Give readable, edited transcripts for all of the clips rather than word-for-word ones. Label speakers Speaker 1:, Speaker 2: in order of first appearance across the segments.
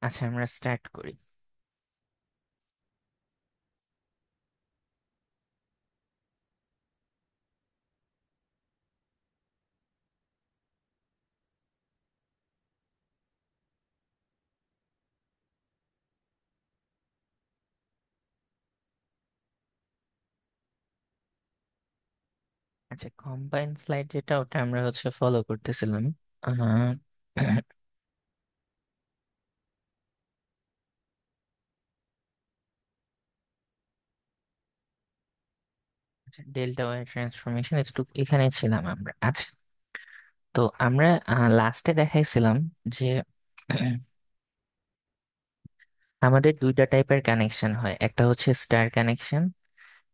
Speaker 1: আচ্ছা, আমরা স্টার্ট করি। আচ্ছা, কম্বাইন স্লাইড যেটা, ওটা আমরা ফলো করতেছিলাম। আহ ডেল্টা ওয়াই ট্রান্সফরমেশন এতটুকু এখানে ছিলাম আমরা। আচ্ছা, তো আমরা লাস্টে দেখাইছিলাম যে আমাদের দুইটা টাইপের কানেকশন হয়, একটা হচ্ছে স্টার কানেকশন,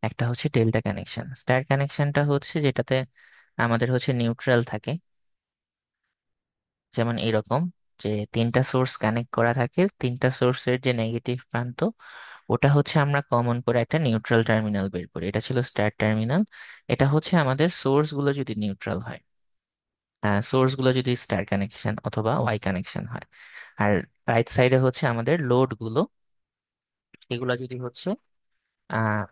Speaker 1: একটা হচ্ছে ডেল্টা কানেকশন। স্টার কানেকশনটা হচ্ছে যেটাতে আমাদের নিউট্রাল থাকে, যেমন এরকম, যে তিনটা সোর্স কানেক্ট করা থাকে, তিনটা সোর্সের যে নেগেটিভ প্রান্ত ওটা আমরা কমন করে একটা নিউট্রাল টার্মিনাল বের করি, এটা ছিল স্টার টার্মিনাল। এটা আমাদের সোর্স গুলো যদি নিউট্রাল হয়, সোর্স গুলো যদি স্টার কানেকশন অথবা ওয়াই কানেকশন হয়। আর রাইট সাইডে আমাদের লোড গুলো, এগুলো যদি আহ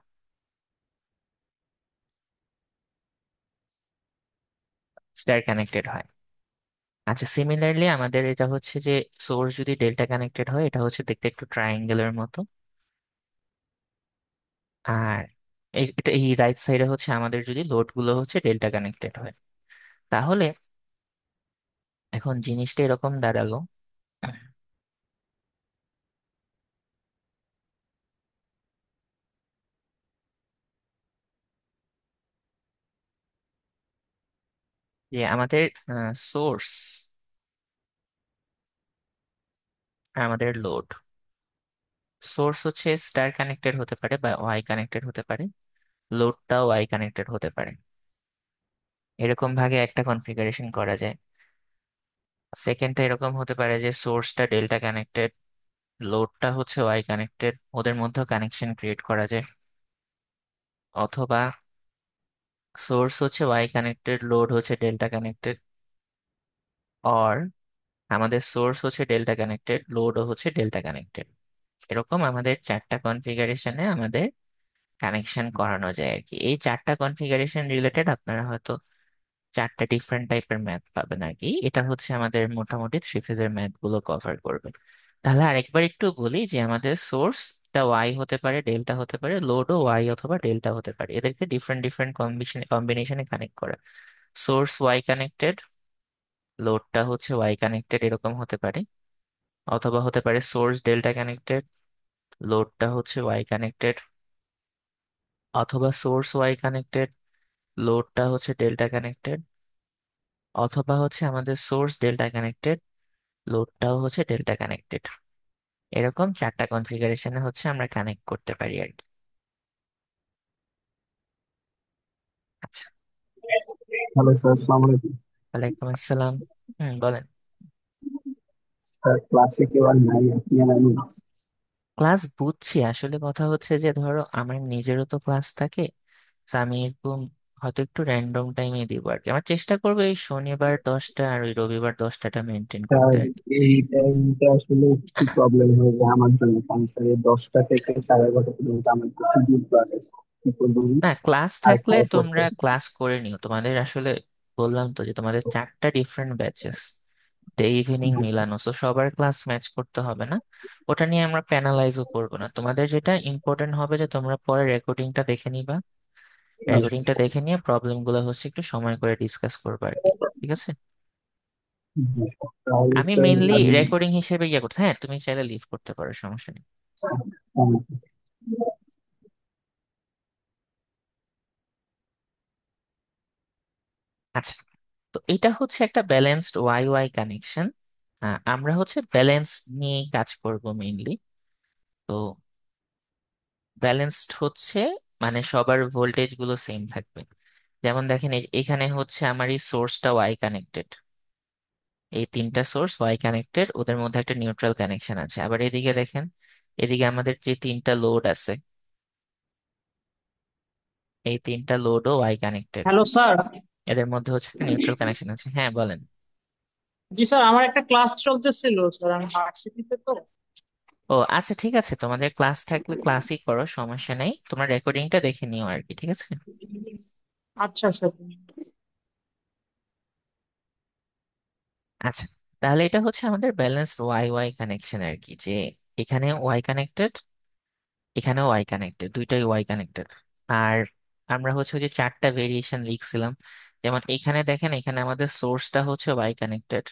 Speaker 1: স্টার কানেক্টেড হয়। আচ্ছা, সিমিলারলি আমাদের এটা যে সোর্স যদি ডেল্টা কানেক্টেড হয়, এটা দেখতে একটু ট্রায়াঙ্গেলের মতো। আর এই রাইট সাইডে আমাদের যদি লোড গুলো ডেল্টা কানেক্টেড হয়, তাহলে এখন জিনিসটা এরকম দাঁড়ালো যে আমাদের সোর্স আর আমাদের লোড, সোর্স স্টার কানেক্টেড হতে পারে বা ওয়াই কানেক্টেড হতে পারে, লোডটাও ওয়াই কানেক্টেড হতে পারে। এরকম ভাগে একটা কনফিগারেশন করা যায়। সেকেন্ডটা এরকম হতে পারে যে সোর্সটা ডেল্টা কানেক্টেড, লোডটা ওয়াই কানেক্টেড, ওদের মধ্যে কানেকশন ক্রিয়েট করা যায়। অথবা source Y connected, load delta connected, or আমাদের সোর্স ডেল্টা কানেক্টেড, লোডও ডেল্টা কানেক্টেড। এরকম আমাদের চারটা কনফিগারেশনে আমাদের কানেকশন করানো যায় আর কি। এই চারটা কনফিগারেশন রিলেটেড আপনারা হয়তো চারটা ডিফারেন্ট টাইপের ম্যাথ পাবেন আর কি। এটা আমাদের মোটামুটি থ্রি ফেজের ম্যাথ গুলো কভার করবে। তাহলে আরেকবার একটু বলি যে আমাদের সোর্সটা ওয়াই হতে পারে, ডেল্টা হতে পারে, লোডও ওয়াই অথবা ডেল্টা হতে পারে, এদেরকে ডিফারেন্ট ডিফারেন্ট কম্বিনেশনে কানেক্ট করা। সোর্স ওয়াই কানেক্টেড, লোডটা ওয়াই কানেক্টেড, এরকম হতে পারে। অথবা হতে পারে সোর্স ডেল্টা কানেক্টেড, লোডটা ওয়াই কানেক্টেড। অথবা সোর্স ওয়াই কানেক্টেড, লোডটা ডেল্টা কানেক্টেড। অথবা আমাদের সোর্স ডেল্টা কানেক্টেড, লোডটাও ডেল্টা কানেক্টেড। এরকম চারটা কনফিগারেশনে আমরা কানেক্ট করতে পারি আর কি। আচ্ছা,
Speaker 2: হ্যালো স্যার, আসসালামু আলাইকুম।
Speaker 1: ওয়ালাইকুম আসসালাম। বলেন।
Speaker 2: স্যার ক্লাসে কেউ আর নাই, আপনি আর আমি।
Speaker 1: ক্লাস বুঝছি, আসলে কথা যে ধরো আমার নিজেরও তো ক্লাস থাকে, তো আমি এরকম হয়তো একটু র্যান্ডম টাইমে দিব আর কি। আমার চেষ্টা করবো এই শনিবার 10টা আর ওই রবিবার 10টাটা মেনটেন করতে
Speaker 2: স্যার
Speaker 1: আর কি।
Speaker 2: এই টাইমটা আসলে একটু প্রবলেম হয়ে যায় আমার জন্য, কারণ স্যার এই 10টা থেকে 11:30 পর্যন্ত আমার প্রচুর ক্লাস আছে। কি করবো আমি?
Speaker 1: না, ক্লাস
Speaker 2: আর
Speaker 1: থাকলে
Speaker 2: খাওয়া পড়ছে।
Speaker 1: তোমরা ক্লাস করে নিও। তোমাদের আসলে বললাম তো যে তোমাদের চারটা ডিফারেন্ট ব্যাচেস, ডে ইভিনিং মিলানো, তো সবার ক্লাস ম্যাচ করতে হবে না। ওটা নিয়ে আমরা প্যানালাইজও করবো না। তোমাদের যেটা ইম্পর্টেন্ট হবে যে তোমরা পরে রেকর্ডিংটা দেখে নিবা, রেকর্ডিংটা দেখে নিয়ে প্রবলেম গুলো একটু সময় করে ডিসকাস করবো আর কি। ঠিক আছে?
Speaker 2: তাহলে
Speaker 1: আমি
Speaker 2: স্যার
Speaker 1: মেইনলি
Speaker 2: আমি
Speaker 1: রেকর্ডিং হিসেবে ইয়ে করছি। হ্যাঁ, তুমি চাইলে লিভ করতে পারো, সমস্যা নেই। আচ্ছা, তো এটা একটা ব্যালেন্সড ওয়াই ওয়াই কানেকশন। আমরা ব্যালেন্স নিয়ে কাজ করব মেইনলি। তো ব্যালেন্সড মানে সবার ভোল্টেজ গুলো সেম থাকবে। যেমন দেখেন, এখানে আমার এই সোর্সটা ওয়াই কানেক্টেড, এই তিনটা সোর্স ওয়াই কানেক্টেড, ওদের মধ্যে একটা নিউট্রাল কানেকশন আছে। আবার এদিকে দেখেন, এদিকে আমাদের যে তিনটা লোড আছে, এই তিনটা লোডও ওয়াই কানেক্টেড,
Speaker 3: হ্যালো স্যার।
Speaker 1: এদের মধ্যে একটা নিউট্রাল কানেকশন আছে। হ্যাঁ, বলেন।
Speaker 3: জি স্যার, আমার একটা ক্লাস চলতেছিল স্যার, আমি ভার্সিটিতে তো।
Speaker 1: ও আচ্ছা, ঠিক আছে, তোমাদের ক্লাস থাকলে ক্লাসই করো, সমস্যা নেই, তোমরা রেকর্ডিংটা দেখে নিও আর কি, ঠিক আছে।
Speaker 3: আচ্ছা স্যার।
Speaker 1: আচ্ছা, তাহলে এটা হচ্ছে আমাদের ব্যালেন্স ওয়াই ওয়াই কানেকশন আর কি, যে এখানে ওয়াই কানেক্টেড, এখানেও ওয়াই কানেক্টেড, দুইটাই ওয়াই কানেক্টেড। আর আমরা হচ্ছে ওই যে চারটা ভেরিয়েশন লিখছিলাম, যেমন এখানে দেখেন, এখানে আমাদের সোর্সটা হচ্ছে ওয়াই কানেক্টেড,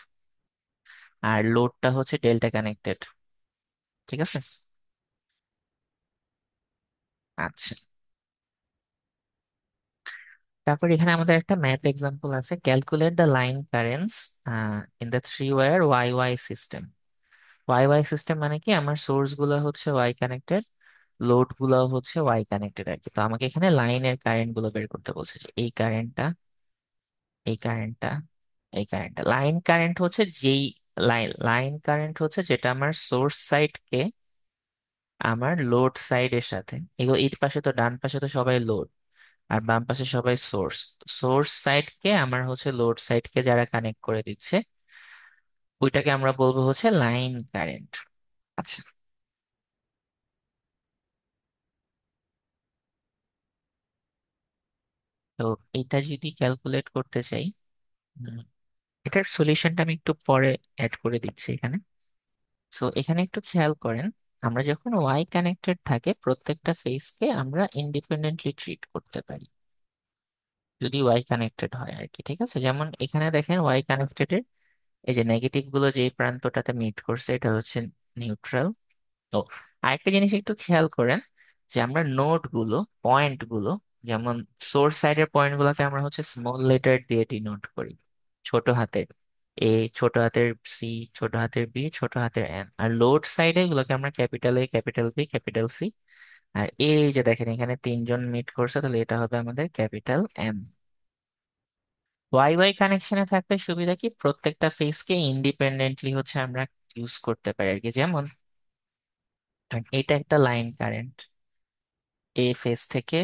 Speaker 1: আর লোডটা হচ্ছে ডেল্টা কানেক্টেড, ঠিক আছে। আচ্ছা, তারপর এখানে আমাদের একটা ম্যাথ এক্সাম্পল আছে, calculate the line currents in the three wire Y Y system. Y Y system মানে কি, আমার সোর্স গুলো হচ্ছে ওয়াই কানেক্টেড, লোড গুলো হচ্ছে ওয়াই কানেক্টেড আর কি। তো আমাকে এখানে লাইনের কারেন্ট গুলো বের করতে বলছে, যে এই কারেন্টটা, এই কারেন্টটা, এই কারেন্টটা। লাইন কারেন্ট হচ্ছে যেই, লাইন লাইন কারেন্ট হচ্ছে যেটা আমার সোর্স সাইডকে আমার লোড সাইডের সাথে, এগুলো এই পাশে তো, ডান পাশে তো সবাই লোড, আর বাম পাশে সবাই সোর্স, সোর্স সাইডকে আমার হচ্ছে লোড সাইডকে যারা কানেক্ট করে দিচ্ছে, ওইটাকে আমরা বলবো হচ্ছে লাইন কারেন্ট। আচ্ছা, তো এটা যদি ক্যালকুলেট করতে চাই, উম, এটার সলিউশনটা আমি একটু পরে অ্যাড করে দিচ্ছি এখানে। সো এখানে একটু খেয়াল করেন, আমরা যখন ওয়াই কানেক্টেড থাকে প্রত্যেকটা ফেজকে আমরা ইন্ডিপেন্ডেন্টলি ট্রিট করতে পারি, যদি ওয়াই কানেক্টেড হয় আর কি, ঠিক আছে। যেমন এখানে দেখেন ওয়াই কানেক্টেড এর এই যে নেগেটিভ গুলো যে প্রান্তটাতে মিট করছে, এটা হচ্ছে নিউট্রাল। ও, আরেকটা জিনিস একটু খেয়াল করেন, যে আমরা নোড গুলো, পয়েন্ট গুলো, যেমন সোর্স সাইডের পয়েন্ট গুলোকে আমরা হচ্ছে স্মল লেটার দিয়ে ডিনোট করি, ছোট হাতের এ, ছোট হাতের সি, ছোট হাতের বি, ছোট হাতের এন। আর লোড সাইডে গুলোকে আমরা capital A, capital B, capital C. আর এই যে দেখেন এখানে তিনজন মিট করছে, তাহলে এটা হবে আমাদের ক্যাপিটাল এম। ওয়াই ওয়াই কানেকশনে থাকলে সুবিধা কি, প্রত্যেকটা ফেজকে ইন্ডিপেন্ডেন্টলি হচ্ছে আমরা ইউজ করতে পারি আর কি। যেমন এটা একটা লাইন কারেন্ট, এ ফেজ থেকে,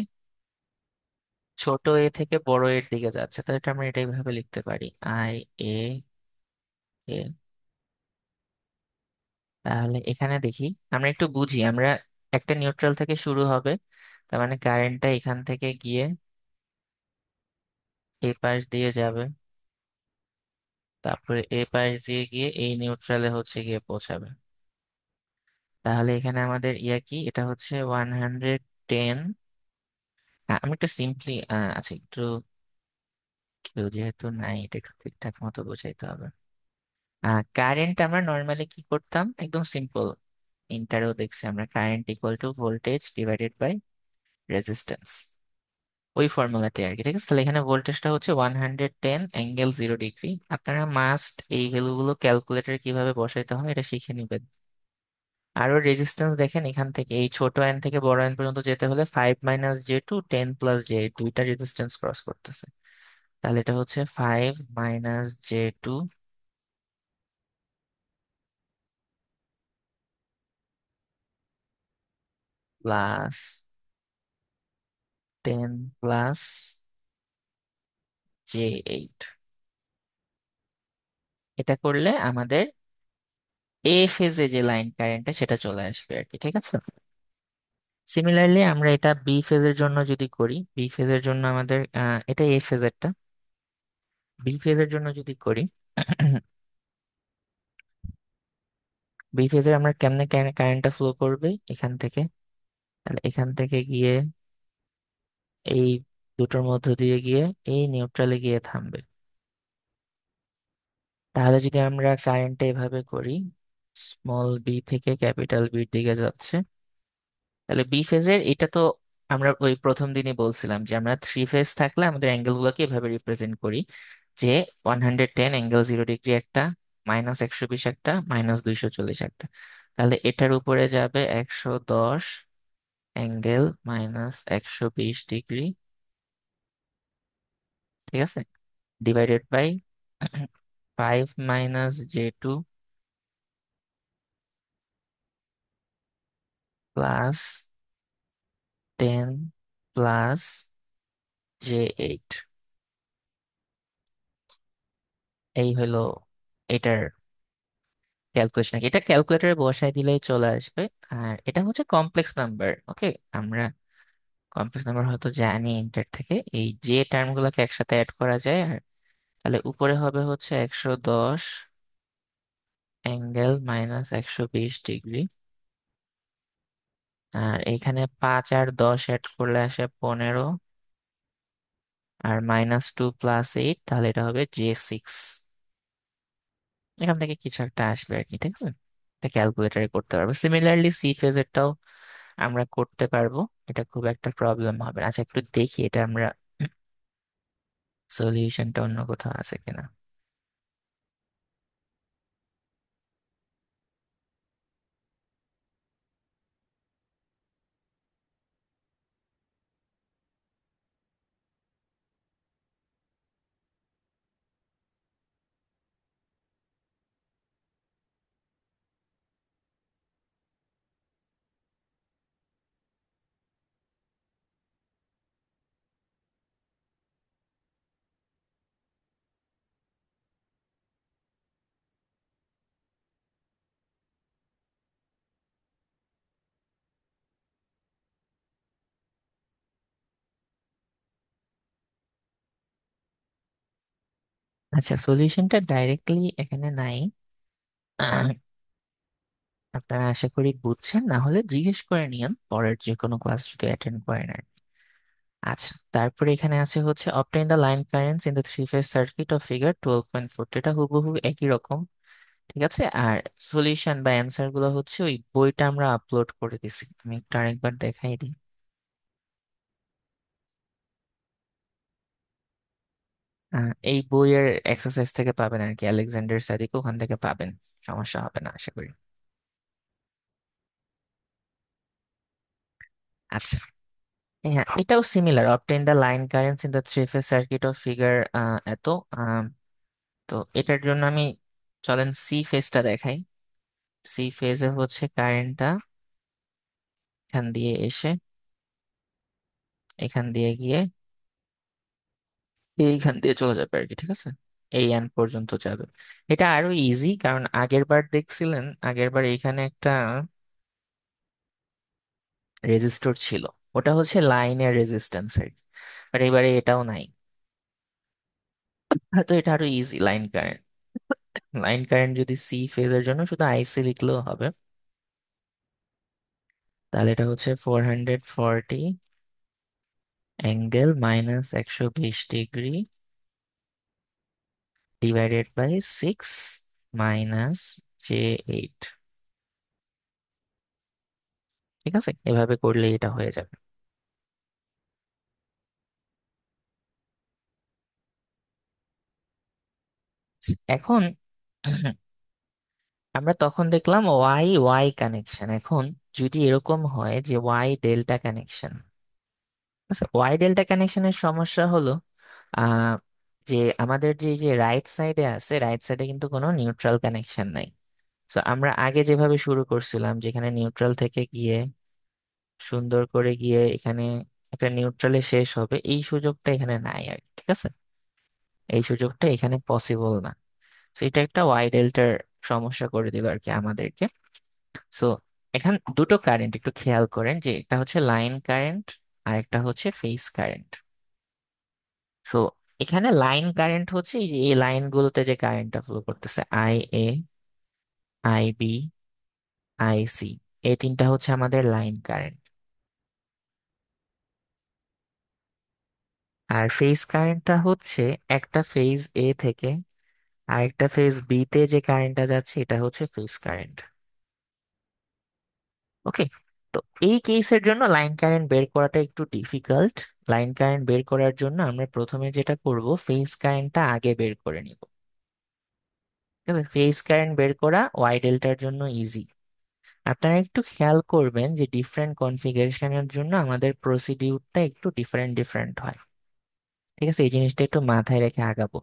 Speaker 1: ছোট এ থেকে বড় এর দিকে যাচ্ছে, তাহলে এটা আমরা এটাই ভাবে লিখতে পারি, আই এ এ। তাহলে এখানে দেখি, আমরা একটু বুঝি, আমরা একটা নিউট্রাল থেকে শুরু হবে, তার মানে কারেন্টটা এখান থেকে গিয়ে এ পাশ দিয়ে যাবে, তারপরে এ পাশ দিয়ে গিয়ে এই নিউট্রালে হচ্ছে গিয়ে পৌঁছাবে। তাহলে এখানে আমাদের ইয়া কি, এটা হচ্ছে 110। আমি একটু সিম্পলি, আচ্ছা একটু, কেউ যেহেতু নাই, এটা একটু ঠিকঠাক মতো বোঝাইতে হবে। কারেন্ট আমরা নর্মালি কি করতাম, একদম সিম্পল, ইন্টারও দেখছি আমরা, current equal to voltage divided by resistance, ওই ফর্মুলাতে আর কি, ঠিক আছে। তাহলে এখানে ভোল্টেজটা হচ্ছে 110 ∠0°। আপনারা মাস্ট এই ভ্যালুগুলো ক্যালকুলেটরে কিভাবে বসাইতে হয় এটা শিখে নিবেন। আরো রেজিস্ট্যান্স দেখেন, এখান থেকে এই ছোট এন থেকে বড় এন পর্যন্ত যেতে হলে 5 - j2, 10 + j8, দুইটা রেজিস্ট্যান্স ক্রস করতেছে। তাহলে এটা হচ্ছে 5 - j2 প্লাস 10 + j8। এটা করলে আমাদের এ ফেজে যে লাইন কারেন্টটা সেটা চলে আসবে আর কি, ঠিক আছে। সিমিলারলি আমরা এটা বি ফেজের জন্য যদি করি, বি ফেজের জন্য আমাদের এটা এ ফেজেরটা, বি ফেজের জন্য যদি করি, বি ফেজে আমরা কেমনে কারেন্টটা ফ্লো করবে এখান থেকে, তাহলে এখান থেকে গিয়ে এই দুটোর মধ্য দিয়ে গিয়ে এই নিউট্রালে গিয়ে থামবে। তাহলে যদি আমরা কারেন্টটা এভাবে করি, স্মল বি থেকে ক্যাপিটাল বির দিকে যাচ্ছে, তাহলে বি ফেজের এটা তো আমরা ওই প্রথম দিনই বলছিলাম যে আমরা থ্রি ফেজ থাকলে আমাদের অ্যাঙ্গেল গুলোকে এভাবে রিপ্রেজেন্ট করি, যে 110 ∠0° একটা, -120 একটা, -240 একটা। তাহলে এটার উপরে যাবে 110 অ্যাঙ্গেল -120°, ঠিক আছে, divided by 5 - j2 plus 10 + j8। এই হলো এটার ক্যালকুলেশন, এটা ক্যালকুলেটরে বসাই দিলেই চলে আসবে। আর এটা হচ্ছে কমপ্লেক্স নাম্বার, ওকে। আমরা কমপ্লেক্স নাম্বার হয়তো জানি ইন্টার থেকে, এই যে টার্ম গুলোকে একসাথে অ্যাড করা যায়। আর তাহলে উপরে হবে হচ্ছে 110 অ্যাঙ্গেল মাইনাস 120 ডিগ্রি। আর এখানে 5 আর 10 অ্যাড করলে আসে 15, আর -2 + 8, তাহলে এটা হবে J6। এখান থেকে কিছু একটা আসবে আর কি, ঠিক আছে। এটা ক্যালকুলেটারে করতে পারবো। সিমিলারলি সি ফেজেরটাও আমরা করতে পারবো, এটা খুব একটা প্রবলেম হবে না। আচ্ছা, একটু দেখি এটা আমরা সলিউশনটা অন্য কোথাও আছে কিনা। আচ্ছা, সলিউশনটা ডাইরেক্টলি এখানে নাই। আপনারা আশা করি বুঝছেন, না হলে জিজ্ঞেস করে নিয়েন পরের যে কোনো ক্লাস যদি অ্যাটেন্ড করেন আর কি। আচ্ছা, তারপরে এখানে আছে হচ্ছে obtain the line currents in the three phase circuit of figure 12.4। এটা হুবহু একই রকম, ঠিক আছে। আর সলিউশন বা অ্যান্সার গুলো হচ্ছে ওই বইটা আমরা আপলোড করে দিছি, আমি একটু আরেকবার দেখাই দিই। এই বইয়ের এক্সারসাইজ থেকে পাবেন আর কি, আলেকজান্ডার সাদিক, ওখান থেকে পাবেন। সমস্যা হবে না আশা করি। আচ্ছা, হ্যাঁ, এটাও similar, obtain the line currents in the three phase circuit of figure এত। আহ, তো এটার জন্য আমি, চলেন সি ফেজটা দেখাই। সি ফেজে হচ্ছে কারেন্টটা এখান দিয়ে এসে এখান দিয়ে গিয়ে এইখান দিয়ে চলে যাবে আর কি, ঠিক আছে। এই এন্ড পর্যন্ত যাবে। এটা আরো ইজি, কারণ আগের বার দেখছিলেন, আগের বার এখানে একটা রেজিস্টর ছিল, ওটা হচ্ছে লাইনের রেজিস্ট্যান্স আর কি। বাট এবারে এটাও নাই। তো এটা আরো ইজি। লাইন কারেন্ট যদি সি ফেজের জন্য শুধু আইসি লিখলেও হবে। তাহলে এটা হচ্ছে 440 angle -120 degree divided by 6 - J8। ঠিক আছে, এভাবে করলে এটা হয়ে যাবে। এখন আমরা তখন দেখলাম ওয়াই ওয়াই কানেকশন। এখন যদি এরকম হয় যে ওয়াই ডেল্টা কানেকশন, আচ্ছা, ওয়াই ডেল্টা কানেকশনের সমস্যা হলো আহ যে আমাদের যে যে রাইট সাইডে আছে, রাইট সাইডে কিন্তু কোনো নিউট্রাল কানেকশন নাই। তো আমরা আগে যেভাবে শুরু করছিলাম, যেখানে নিউট্রাল থেকে গিয়ে সুন্দর করে গিয়ে এখানে একটা নিউট্রালে শেষ হবে, এই সুযোগটা এখানে নাই আর কি, ঠিক আছে। এই সুযোগটা এখানে পসিবল না। তো এটা একটা ওয়াই ডেল্টার সমস্যা করে দিল আর কি আমাদেরকে। সো এখান দুটো কারেন্ট একটু খেয়াল করেন, যে একটা হচ্ছে লাইন কারেন্ট আর একটা হচ্ছে ফেজ কারেন্ট। সো এখানে লাইন কারেন্ট হচ্ছে এই যে এই লাইনগুলোতে যে কারেন্টটা ফ্লো করতেছে, I A, I B, I C, এই তিনটা হচ্ছে আমাদের লাইন কারেন্ট। আর ফেজ কারেন্টটা হচ্ছে একটা ফেজ এ থেকে আরেকটা ফেজ বি তে যে কারেন্টটা যাচ্ছে, এটা হচ্ছে ফেজ কারেন্ট। ওকে। তো এই কেসের জন্য লাইন কারেন্ট বের করাটা একটু ডিফিকাল্ট। লাইন কারেন্ট বের করার জন্য আমরা প্রথমে যেটা করব, ফেজ কারেন্টটা আগে বের করে নিব। ঠিক আছে, ফেজ কারেন্ট বের করা ওয়াই ডেল্টার জন্য ইজি। আপনারা একটু খেয়াল করবেন যে ডিফারেন্ট কনফিগারেশনের জন্য আমাদের প্রসিডিউরটা একটু ডিফারেন্ট ডিফারেন্ট হয়। ঠিক আছে, এই জিনিসটা একটু মাথায় রেখে আগাবো।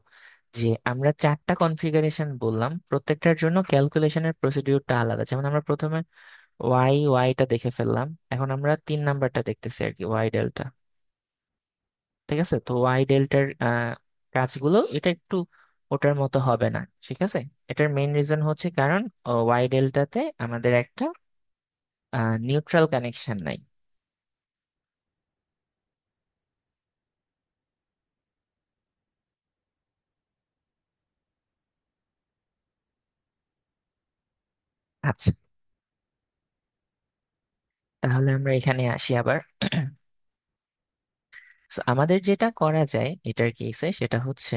Speaker 1: যে আমরা চারটা কনফিগারেশন বললাম, প্রত্যেকটার জন্য ক্যালকুলেশনের প্রসিডিউরটা আলাদা। যেমন আমরা প্রথমে ওয়াই ওয়াইটা দেখে ফেললাম, এখন আমরা 3 নাম্বারটা দেখতেছি আর কি, ওয়াই ডেল্টা। ঠিক আছে, তো ওয়াই ডেল্টার কাজগুলো এটা একটু ওটার মতো হবে না, ঠিক আছে। এটার মেইন রিজন হচ্ছে কারণ ওয়াই ডেল্টাতে আমাদের একটা নিউট্রাল কানেকশন নাই। আচ্ছা, তাহলে আমরা এখানে আসি আবার। So, আমাদের যেটা করা যায় এটার কেসে সেটা হচ্ছে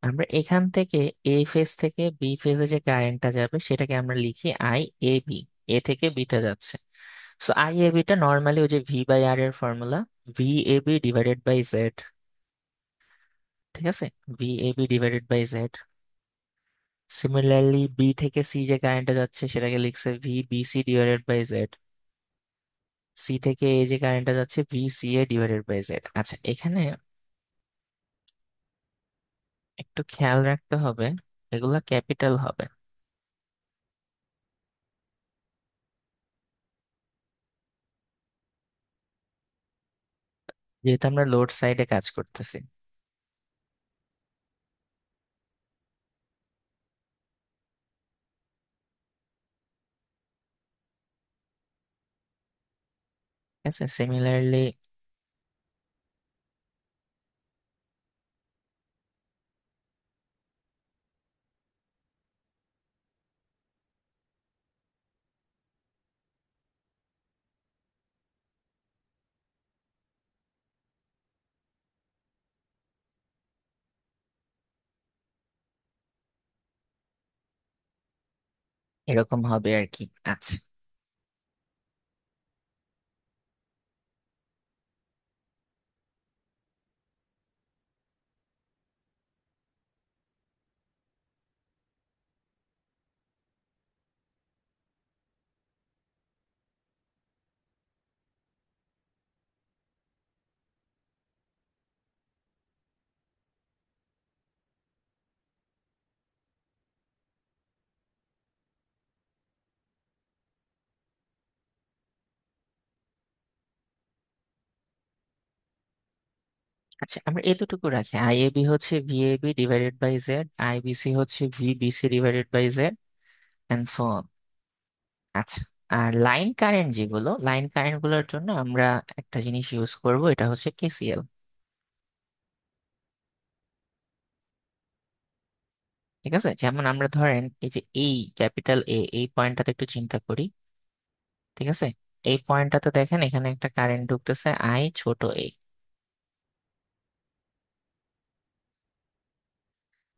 Speaker 1: আমরা এখান থেকে এ ফেজ থেকে বি ফেজে যে কারেন্টটা যাবে সেটাকে আমরা লিখি আই এ বি। এ থেকে বিটা যাচ্ছে, সো আই এ বিটা নর্মালি ওই যে ভি বাই আর এর formula, V A B divided by Z. ঠিক আছে, V A B divided by Z. Similarly B থেকে সি যে কারেন্টটা যাচ্ছে সেটাকে লিখছে V B C divided by Z. C থেকে এ যে কারেন্টটা যাচ্ছে V C A divided by Z. আচ্ছা, এখানে একটু খেয়াল রাখতে হবে, এগুলা ক্যাপিটাল হবে যেহেতু আমরা লোড সাইডে কাজ করতেছি। ঠিক আছে, সিমিলারলি এরকম হবে আর কি। আচ্ছা, আচ্ছা, আমরা এতটুকু রাখি, আই এ বি হচ্ছে V A B divided by Z, I B C হচ্ছে V B C divided by Z, and so on. আচ্ছা, আর লাইন কারেন্ট যেগুলো, লাইন কারেন্ট গুলোর জন্য আমরা একটা জিনিস ইউজ করব, এটা হচ্ছে কেসিএল। ঠিক আছে, যেমন আমরা ধরেন এই যে এই ক্যাপিটাল এ, এই পয়েন্টটাতে একটু চিন্তা করি। ঠিক আছে, এই পয়েন্টটাতে দেখেন এখানে একটা কারেন্ট ঢুকতেছে আই ছোট এ,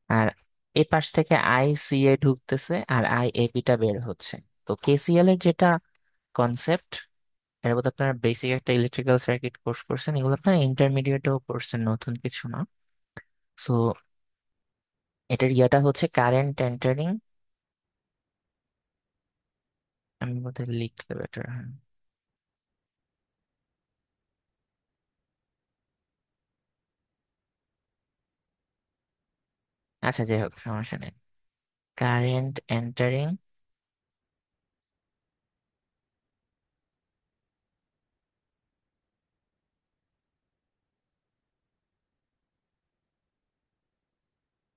Speaker 1: আর এই পাশ থেকে আই সি এ ঢুকতেছে আর আই এ বিটা বের হচ্ছে। তো কেসিএল এর যেটা কনসেপ্ট, এর মধ্যে আপনারা বেসিক একটা ইলেকট্রিক্যাল সার্কিট কোর্স করছেন, এগুলো আপনারা ইন্টারমিডিয়েটেও করছেন, নতুন কিছু না। সো এটার ইয়াটা হচ্ছে কারেন্ট এন্টারিং, আমি বোধহয় লিখলে বেটার হয়। আচ্ছা, যাই হোক, সমস্যা নেই। Current entering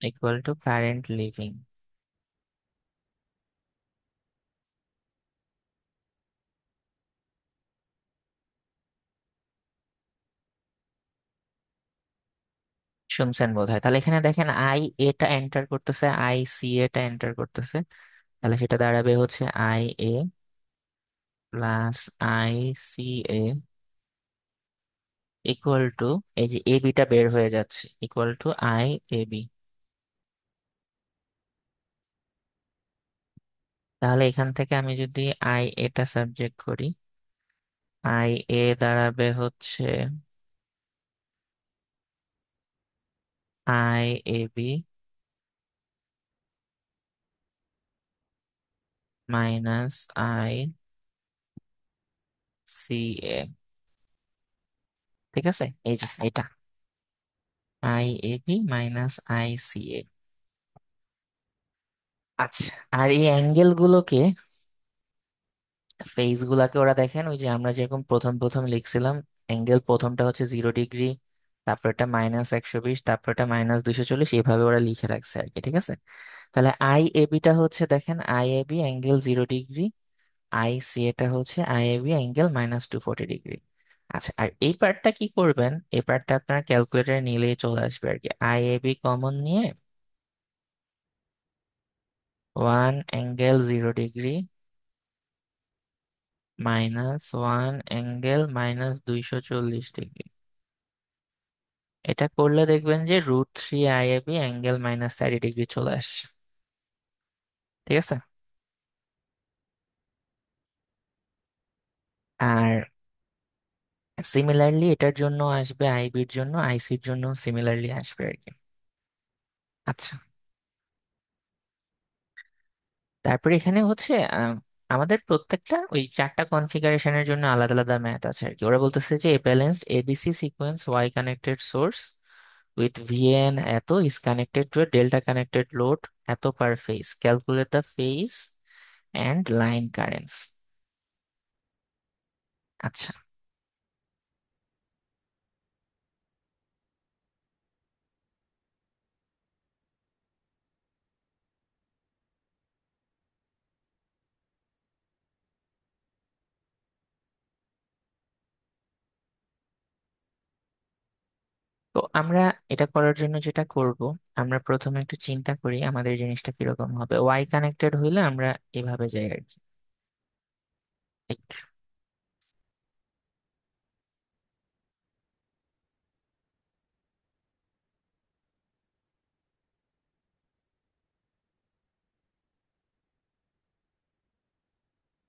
Speaker 1: equal to current living. শুনছেন বোধহয়, তাহলে এখানে দেখেন আই এটা এন্টার করতেছে, আই সি এটা এন্টার করতেছে, তাহলে সেটা দাঁড়াবে হচ্ছে I A plus I C A equal to, এই যে এ বিটা বের হয়ে যাচ্ছে, equal to I A B. তাহলে এখান থেকে আমি যদি আই এটা সাবজেক্ট করি, আই এ দাঁড়াবে হচ্ছে I A B minus I C A. ঠিক আছে, এই যে এটা I A B minus I C A. আচ্ছা, আর এই অ্যাঙ্গেল গুলোকে, ফেজ গুলাকে ওরা দেখেন ওই যে আমরা যেরকম প্রথম প্রথম লিখছিলাম, অ্যাঙ্গেল প্রথমটা হচ্ছে 0 ডিগ্রি, তারপর এটা -120, তারপর এটা -240, এভাবে ওরা লিখে রাখছে আর কি, ঠিক আছে। তাহলে আই এ বিটা হচ্ছে, দেখেন I A B angle 0 degree, I C এটা হচ্ছে I A B angle -240 degree. আচ্ছা, আর এই পার্টটা কি করবেন, এই পার্টটা আপনার ক্যালকুলেটারে নিলেই চলে আসবে আর কি। আই এ বি কমন নিয়ে 1 অ্যাঙ্গেল 0 ডিগ্রি -1 অ্যাঙ্গেল -240 ডিগ্রি, এটা করলে দেখবেন যে √3 I A B angle -30 degree চলে আসছে, ঠিক আছে। আর সিমিলারলি এটার জন্য আসবে, আইবির জন্য, আইসির জন্য সিমিলারলি আসবে আর কি। আচ্ছা, তারপরে এখানে হচ্ছে আমাদের প্রত্যেকটা ওই চারটা কনফিগারেশনের জন্য আলাদা আলাদা ম্যাথ আছে আর কি। ওরা বলতেছে যে a balanced ABC sequence Y connected source with VN এত is connected to a delta connected load এত per phase, calculate the phase and line currents. আচ্ছা, তো আমরা এটা করার জন্য যেটা করব, আমরা প্রথমে একটু চিন্তা করি আমাদের জিনিসটা কিরকম হবে। ওয়াই কানেক্টেড হইলে আমরা এভাবে যাই আর কি। এই,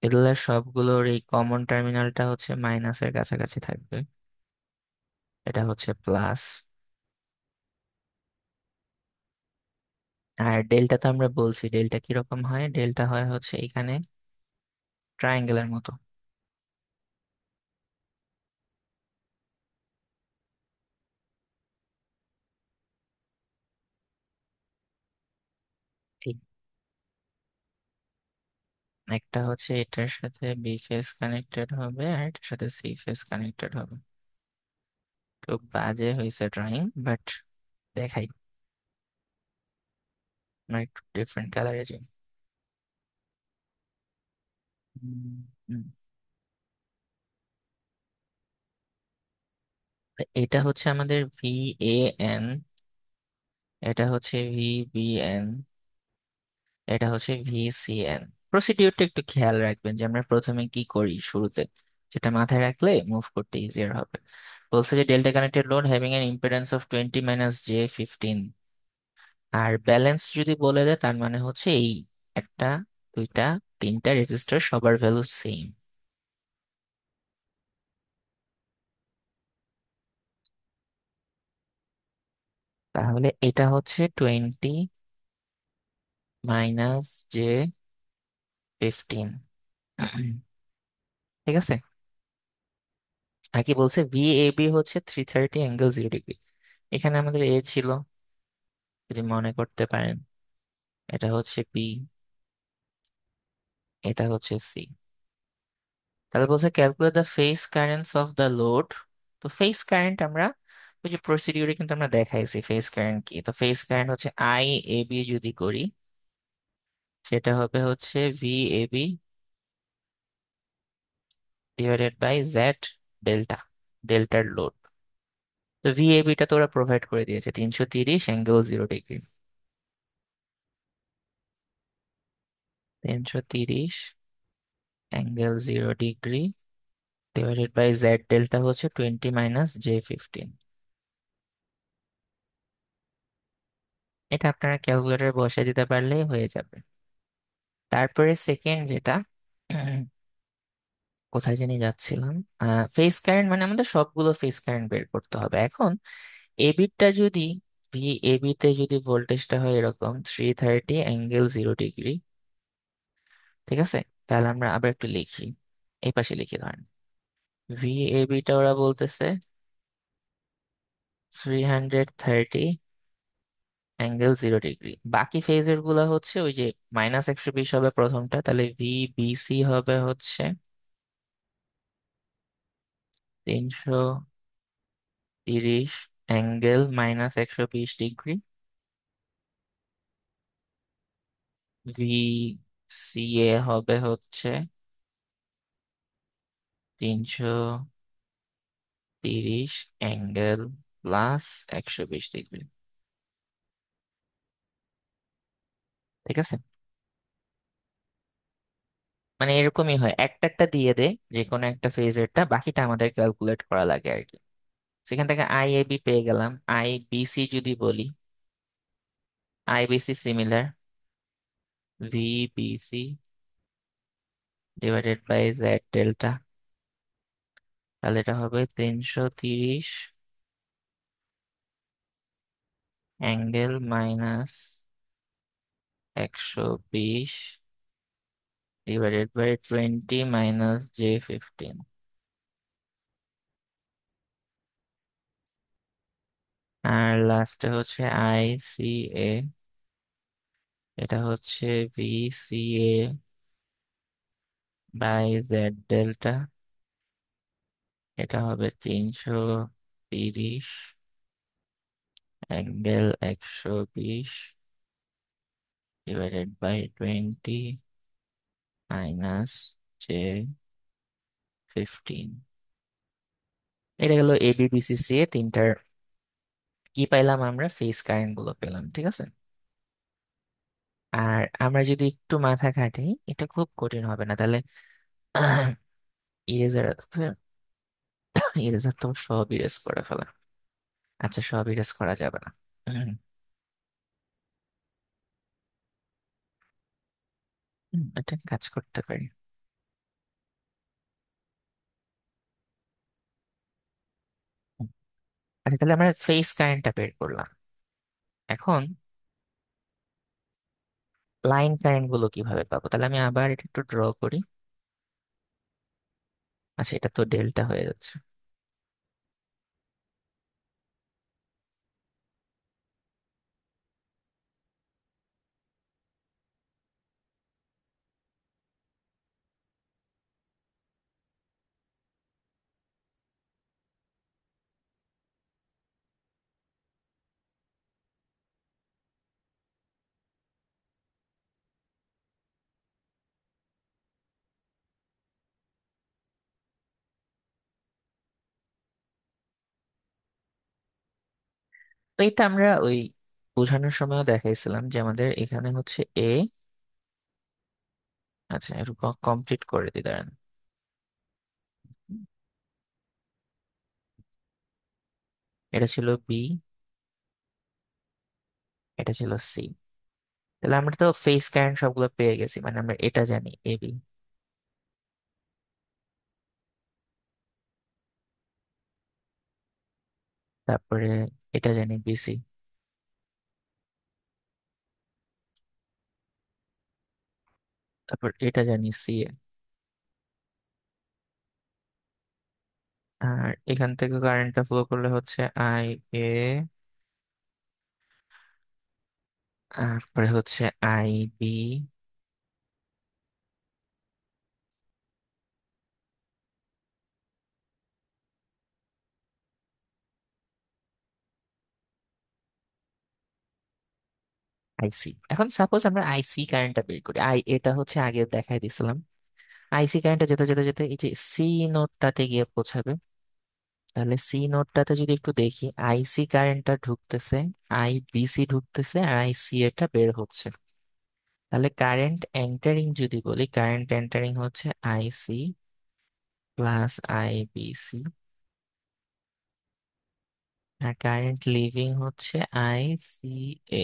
Speaker 1: এগুলা সবগুলোর এই কমন টার্মিনালটা হচ্ছে মাইনাসের কাছাকাছি থাকবে, এটা হচ্ছে প্লাস। আর ডেল্টা তো আমরা বলছি, ডেল্টা কিরকম হয়, ডেল্টা হয় হচ্ছে এখানে ট্রায়াঙ্গেলের মতো। এই একটা হচ্ছে এটার সাথে বি ফেজ কানেক্টেড হবে, আর এটার সাথে সি ফেজ কানেক্টেড হবে। খুব বাজে হয়েছে ড্রয়িং, বাট দেখাই, আমরা একটু ডিফারেন্ট কালারে যাই। হুম, হুম। এটা হচ্ছে আমাদের ভি এ এন, এটা হচ্ছে ভি বি এন, এটা হচ্ছে ভিসিএন। প্রসিডিউরটা একটু খেয়াল রাখবেন যে আমরা প্রথমে কি করি শুরুতে, যেটা মাথায় রাখলে মুভ করতে ইজিয়ার হবে। বলছে যে delta connected load having an impedance of 20 - j15, আর ব্যালেন্স যদি বলে দেয় তার মানে হচ্ছে এই একটা, দুইটা, তিনটা রেজিস্টার সবার ভ্যালু সেম। তাহলে এটা হচ্ছে 20 - j15, ঠিক আছে। আর কি বলছে, ভিএবি হচ্ছে 330 অ্যাঙ্গেল 0 ডিগ্রি। এখানে আমাদের এ ছিল, যদি মনে করতে পারেন, এটা হচ্ছে বি, এটা হচ্ছে সি। তাহলে বলছে calculate the phase currents of the load. তো ফেজ কারেন্ট আমরা ওই যে প্রসিডিউরে কিন্তু আমরা দেখাইছি ফেজ কারেন্ট কি। তো ফেজ কারেন্ট হচ্ছে আই এ বি যদি করি, সেটা হবে হচ্ছে V A B divided by Z delta, ডেল্টার লোড। তো ভি এ বিটা তো ওরা প্রোভাইড করে দিয়েছে 330 angle 0 degree, 330 angle 0 degree divided by Z delta হচ্ছে 20 - j15। এটা আপনারা ক্যালকুলেটরে বসিয়ে দিতে পারলেই হয়ে যাবে। তারপরে সেকেন্ড যেটা, উম, কোথায় জানি যাচ্ছিলাম, ফেস কারেন্ট মানে আমাদের সবগুলো ফেস কারেন্ট বের করতে হবে এখন। এবিটা যদি, ভি এবি তে যদি ভোল্টেজটা হয় এরকম 330 অ্যাঙ্গেল 0 ডিগ্রি, ঠিক আছে। তাহলে আমরা আবার একটু লিখি, এই পাশে লিখি ধরেন, ভি এবিটা ওরা বলতেছে 330 অ্যাঙ্গেল 0 ডিগ্রি। বাকি ফেজের গুলা হচ্ছে ওই যে -120 হবে প্রথমটা, তাহলে ভি বিসি হবে হচ্ছে 330 অ্যাঙ্গেল -120 ডিগ্রি, ভি সি এ হবে হচ্ছে 330 অ্যাঙ্গেল +120 ডিগ্রি। ঠিক আছে, মানে এরকমই হয়, একটা একটা দিয়ে দে যে কোনো একটা ফেজেরটা, বাকিটা আমাদের ক্যালকুলেট করা লাগে আর কি। সেখান থেকে আই এ বি পেয়ে গেলাম। আই বি সি যদি বলি, I B C similar V B C divided by Z delta, তাহলে এটা হবে 330 অ্যাঙ্গেল -120 ডিভাইডেড বাই 20 -j15। আর লাস্টে হচ্ছে আই সি এ, এটা হচ্ছে V C A by Z delta, এটা হবে 330 অ্যাঙ্গেল 120 ডিভাইডেড বাই 20 -j15। এটা গেল এবিবিসিসি এ তিনটার কি পাইলাম, আমরা ফেজ কারেন্ট গুলো পেলাম। ঠিক আছে, আর আমরা যদি একটু মাথা খাটি, এটা খুব কঠিন হবে না তাহলে। ইরেজার আছে, ইরেজার তো সব ইরেজ করে ফেলা। আচ্ছা, সব ইরেজ করা যাবে না। এটা কাজ করতে পারি। হুম, আচ্ছা, তাহলে আমরা ফেজ কারেন্টটা বের করলাম। এখন লাইন কারেন্ট গুলো কিভাবে পাবো, তাহলে আমি আবার এটা একটু ড্র করি। আচ্ছা, এটা তো ডেল্টা হয়ে যাচ্ছে। তো এটা আমরা ওই বোঝানোর সময়ও দেখাইছিলাম যে আমাদের এখানে হচ্ছে এ। আচ্ছা, একটু কমপ্লিট করে দিই, দাঁড়ান। এটা ছিল বি, এটা ছিল সি। তাহলে আমরা তো ফেজ কারেন্ট সবগুলো পেয়ে গেছি, মানে আমরা এটা জানি এ বি, তারপরে এটা জানি বিসি, তারপর এটা জানি সি এ। আর এখান থেকে কারেন্টটা ফ্লো করলে হচ্ছে আই এ, তারপরে হচ্ছে আই বি, আইসি। এখন সাপোজ আমরা আইসি কারেন্টটা বের করি, এটা হচ্ছে আগে দেখাই দিছিলাম। আইসি কারেন্টটা যেতে যেতে যেতে এই যে সি নোডটাতে গিয়ে পৌঁছাবে। তাহলে সি নোডটাতে যদি একটু দেখি, আইসি কারেন্টটা ঢুকতেছে, আই বিসি ঢুকতেছে, আর আইসি এটা বের হচ্ছে। তাহলে কারেন্ট এন্টারিং যদি বলি, কারেন্ট এন্টারিং হচ্ছে আইসি প্লাস আইবিসি, আর কারেন্ট লিভিং হচ্ছে আইসি এ।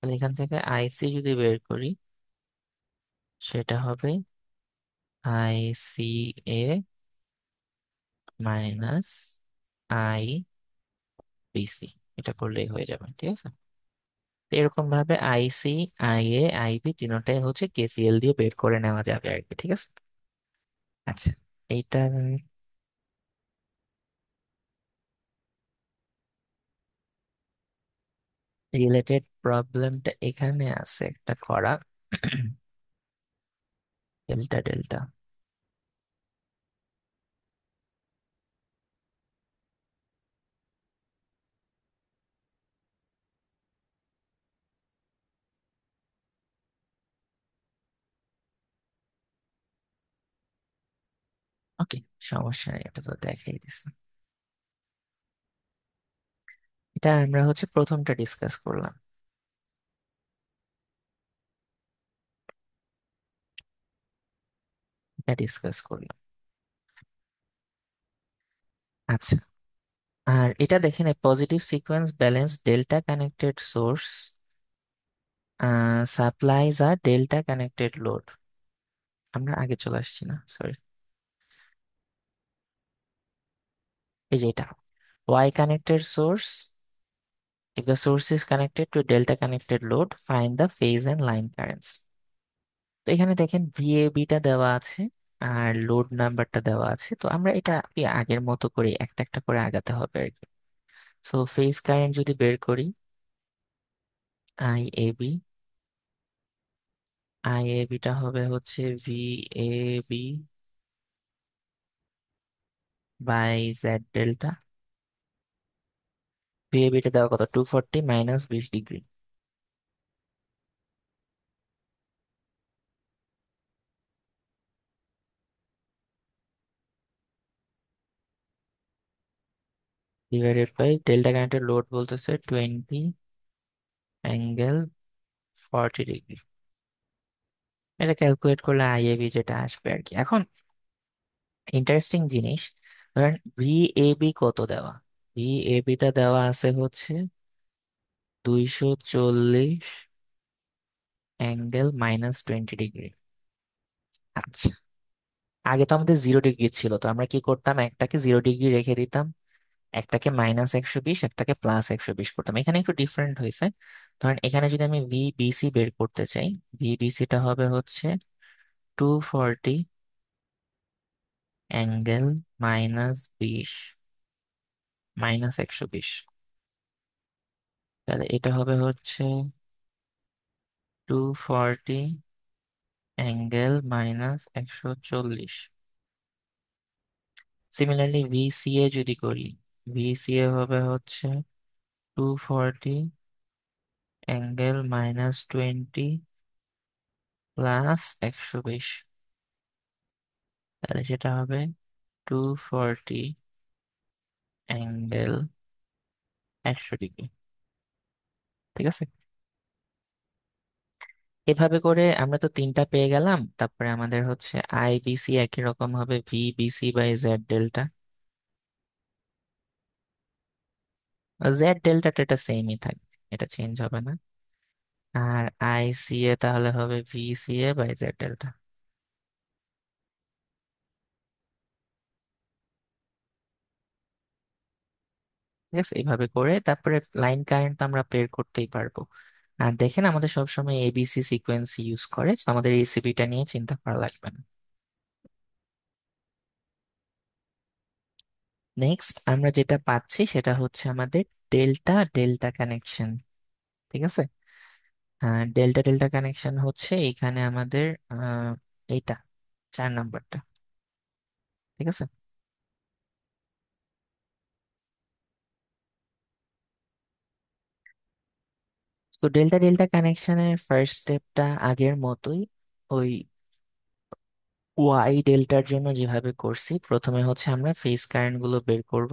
Speaker 1: তাহলে এখান থেকে আইসি যদি বের করি, সেটা হবে আইসি এ মাইনাস আই বিসি। এটা করলেই হয়ে যাবে, ঠিক আছে। তো এরকম ভাবে আইসি, আই এ, আইবি তিনটাই হচ্ছে কেসিএল দিয়ে বের করে নেওয়া যাবে আর কি। ঠিক আছে, আচ্ছা, এইটা রিলেটেড প্রবলেমটা এখানে আছে একটা করা। ডেল্টা ডেল্টা, ওকে, সমস্যা নেই, এটা তো দেখাই দিচ্ছে। এটা আমরা হচ্ছে প্রথমটা ডিসকাস করলাম, এটা ডিসকাস করলাম। আচ্ছা, আর এটা দেখেন, positive sequence balance delta connected source supplies আর ডেল্টা কানেক্টেড লোড। আমরা আগে চলে আসছি না, সরি। এই যে এটা, Y connected source, if the source is connected to delta connected load, find the phase and line currents. তো এখানে দেখেন ভিএবি টা দেওয়া আছে আর লোড নাম্বারটা দেওয়া আছে, তো আমরা এটা কি আগের মতো করে একটা একটা করে আগাতে হবে আর কি। সো ফেজ কারেন্ট যদি বের করি, আই এ বি, টা হবে হচ্ছে VAB by Z delta. VAB টা দেওয়া কত, 240 minus 20 degree, divided by delta connected load বলতেছে 20 অ্যাঙ্গেল 40 ডিগ্রি। এটা ক্যালকুলেট করলে আইএবি যেটা আসবে আর কি। এখন ইন্টারেস্টিং জিনিস, ধরেন ভিএবি কত দেওয়া, ভিএবি টা দেওয়া আছে হচ্ছে 240 অ্যাঙ্গেল -20 ডিগ্রি। আচ্ছা, আগে তো আমাদের 0 ডিগ্রি ছিল, তো আমরা কি করতাম, একটাকে 0 ডিগ্রি রেখে দিতাম, একটাকে -120, একটাকে +120 করতাম। এখানে একটু ডিফারেন্ট হয়েছে। ধরেন এখানে যদি আমি ভিবিসি বের করতে চাই, ভিবিসি টা হবে হচ্ছে 240 অ্যাঙ্গেল -20 -120, তাহলে এটা হবে হচ্ছে 240 অ্যাঙ্গেল -140। সিমিলারলি ভিসিএ যদি করি, ভিসিএ হবে হচ্ছে 240 অ্যাঙ্গেল -20 +120, তাহলে সেটা হবে 240 অ্যাঙ্গেল 100 ডিগ্রি। ঠিক আছে, এভাবে করে আমরা তো তিনটা পেয়ে গেলাম। তারপরে আমাদের হচ্ছে আইবিসি একই রকম হবে VBC by Z delta. Z ডেল্টাটা এটা সেমই থাকবে, এটা চেঞ্জ হবে না। আর আইসিএ তাহলে হবে ভিসিএ বাই জেড ডেল্টা। ঠিক আছে, এইভাবে করে তারপরে লাইন কারেন্ট আমরা বের করতেই পারবো। আর দেখেন আমাদের সবসময় এবিসি সিকোয়েন্স ইউজ করে, so আমাদের রেসিপিটা নিয়ে চিন্তা করা লাগবে না। নেক্সট আমরা যেটা পাচ্ছি সেটা হচ্ছে আমাদের ডেল্টা ডেল্টা কানেকশন। ঠিক আছে, ডেল্টা ডেল্টা কানেকশন হচ্ছে এইখানে আমাদের এইটা 4 নাম্বারটা। ঠিক আছে, তো ডেল্টা ডেল্টা কানেকশনের ফার্স্ট স্টেপটা আগের মতোই, ওই ওয়াই ডেল্টার জন্য যেভাবে করছি, প্রথমে হচ্ছে আমরা ফেজ কারেন্ট গুলো বের করব।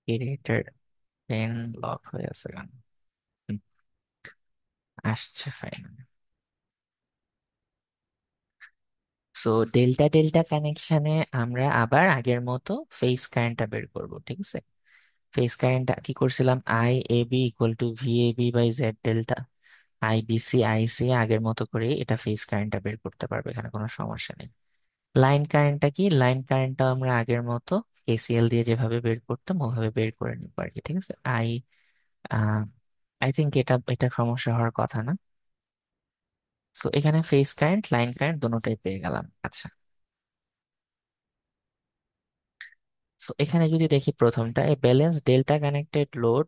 Speaker 1: এটার পেন লক হয়ে আছে কেন? হুম, আসছে ফাইনাল। সো ডেল্টা ডেল্টা কানেকশনে আমরা আবার আগের মতো ফেজ কারেন্টটা বের করব। ঠিক আছে, ফেজ কারেন্ট কি করছিলাম, I A B equal to V A B by Z delta. IBC IC আগের মতো করে এটা ফেজ কারেন্টটা বের করতে পারবে, এখানে কোনো সমস্যা নেই। লাইন কারেন্টটা কি, লাইন কারেন্টটা আমরা আগের মতো কেসিএল দিয়ে যেভাবে বের করতাম ওভাবে বের করে নিব আর কি। ঠিক আছে, আই থিঙ্ক এটা এটা সমস্যা হওয়ার কথা না। সো এখানে ফেজ কারেন্ট লাইন কারেন্ট দুটোটাই পেয়ে গেলাম। আচ্ছা, সো এখানে যদি দেখি প্রথমটা, এ balance delta connected load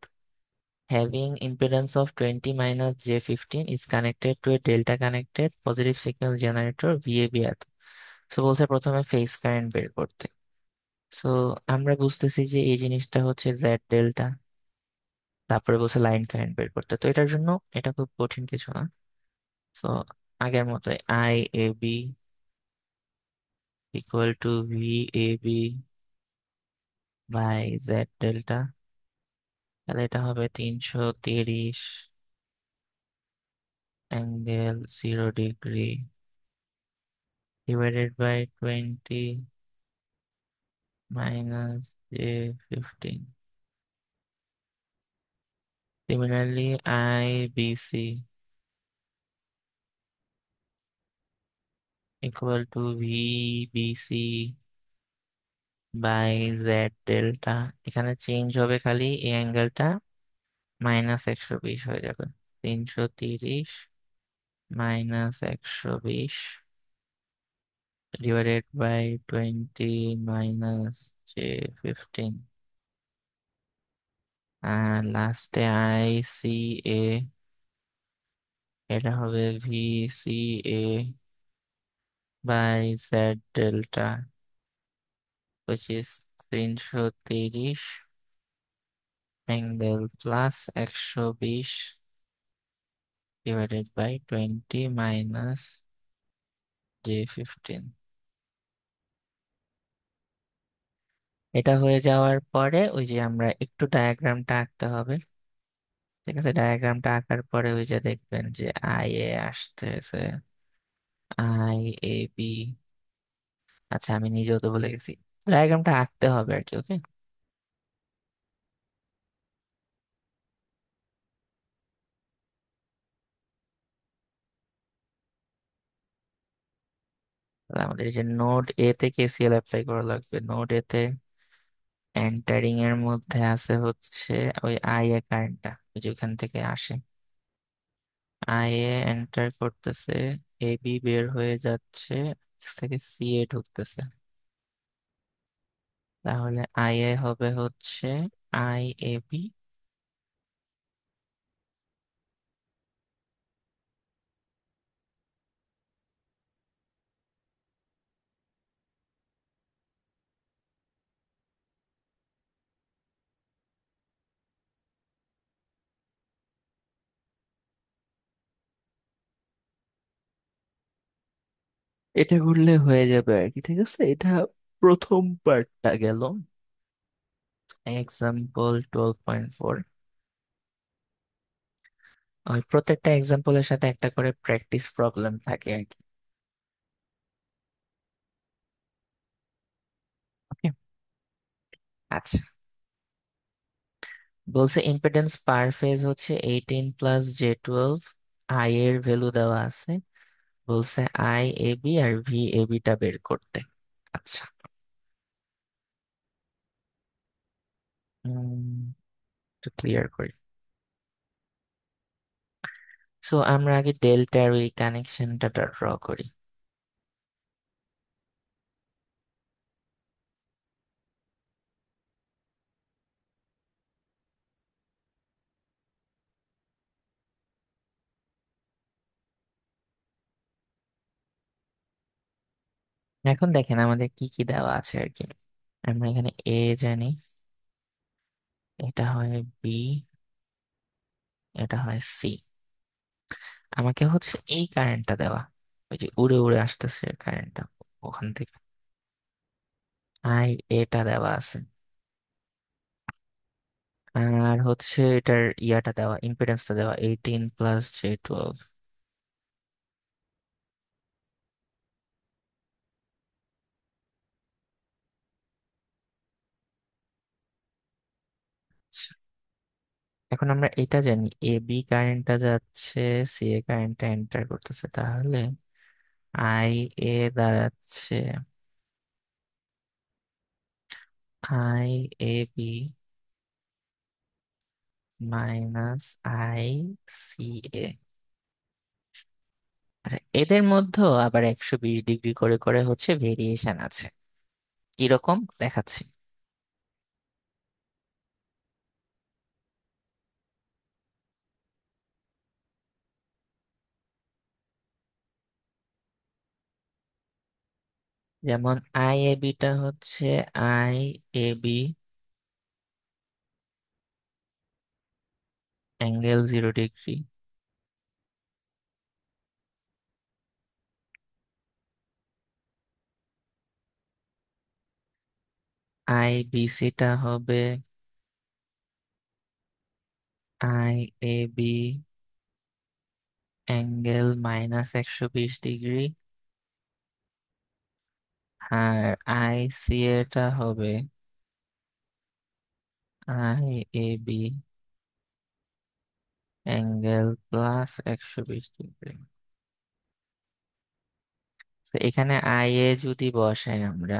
Speaker 1: having impedance of 20 minus j15 is connected to a delta connected positive sequence generator VAB এত। সো বলছে প্রথমে ফেজ কারেন্ট বের করতে। সো আমরা বুঝতেছি যে এই জিনিসটা হচ্ছে জেড ডেল্টা, তারপরে বলছে লাইন কারেন্ট বের করতে। তো এটার জন্য এটা খুব কঠিন কিছু না। সো আগের মতো I A B equal to V A B by Z delta. তাহলে এটা হবে 330 angle 0 degree divided by 20 minus j15। Similarly, IBC equal to VBC by Z delta. এখানে চেঞ্জ হবে খালি এই অ্যাঙ্গেলটা, -120 হয়ে যাবে। 330 -120 ডিভাইডেড বাই 20 মাইনাস j15। আর লাস্টে ICA, এটা হবে VCA by Z delta, which is 330 angle plus 120 divided by 20 minus j15। এটা হয়ে যাওয়ার পরে ওই যে আমরা একটু ডায়াগ্রামটা আঁকতে হবে। ঠিক আছে, ডায়াগ্রামটা আঁকার পরে ওই যে দেখবেন যে আই এ আসতেছে, আই এ বি। আচ্ছা, আমি নিজেও তো বলে গেছি, ডায়াগ্রামটা আঁকতে হবে আর কি। ওকে, তাহলে আমাদের এই যে নোড এ তে কেসিএল অ্যাপ্লাই করা লাগবে। নোড এ তে এন্টারিং এর মধ্যে আছে হচ্ছে ওই আই এ কারেন্টটা, ওই যে ওখান থেকে আসে। আই এ এন্টার করতেছে, এ বি বের হয়ে যাচ্ছে, থেকে সি এ ঢুকতেছে। তাহলে আই এ হবে হচ্ছে আই এ বি। এটা করলে হয়ে যাবে আর কি। ঠিক আছে, এটা প্রথম পার্টটা গেল। এক্সাম্পল 12.4। ওই প্রত্যেকটা এক্সাম্পলের সাথে একটা করে প্র্যাকটিস প্রবলেম থাকে আর কি। ওকে, আচ্ছা, বলছে ইম্পিডেন্স পার ফেজ হচ্ছে 18 + j12। আই এর ভ্যালু দেওয়া আছে, বলছে আই এ বি আর ভি এ বিটা বের করতে। আচ্ছা, একটু ক্লিয়ার করি। সো আমরা আগে ডেল্টার ওই কানেকশনটা ড্র করি। এখন দেখেন আমাদের কি কি দেওয়া আছে আর কি। আমরা এখানে এ জানি, এটা হয় বি, এটা হয় সি। আমাকে হচ্ছে এই কারেন্টটা দেওয়া, ওই যে উড়ে উড়ে আসতেছে কারেন্টটা ওখান থেকে। আই এটা দেওয়া আছে, আর হচ্ছে এটার ইয়াটা দেওয়া, ইম্পিডেন্সটা দেওয়া 18 + j12। এখন আমরা এটা জানি, এ বি কারেন্টটা যাচ্ছে, সি এ কারেন্টটা এন্টার করতেছে। তাহলে আই এ দাঁড়াচ্ছে I A B minus I C A. আচ্ছা, এদের মধ্যেও আবার 120 ডিগ্রি করে করে হচ্ছে ভেরিয়েশন আছে। কিরকম দেখাচ্ছি। যেমন আই এ বিটা হচ্ছে I A B angle 0 degree. I B সিটা হবে I A B angle -120 degree. আর আই সি এটা হবে I A B angle +120 degree. তো এখানে আই এ যদি বসাই আমরা,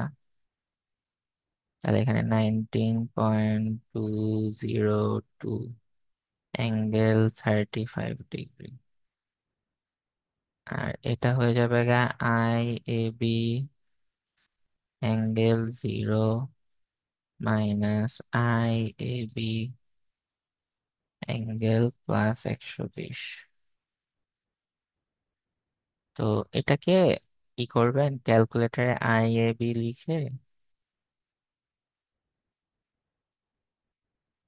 Speaker 1: তাহলে এখানে 19.202 অ্যাঙ্গেল 35 ডিগ্রি। আর এটা হয়ে যাবে গা I A B angle 0 - I A B angle +120। তো এটাকে কি করবেন, ক্যালকুলেটরে আই এ বি লিখে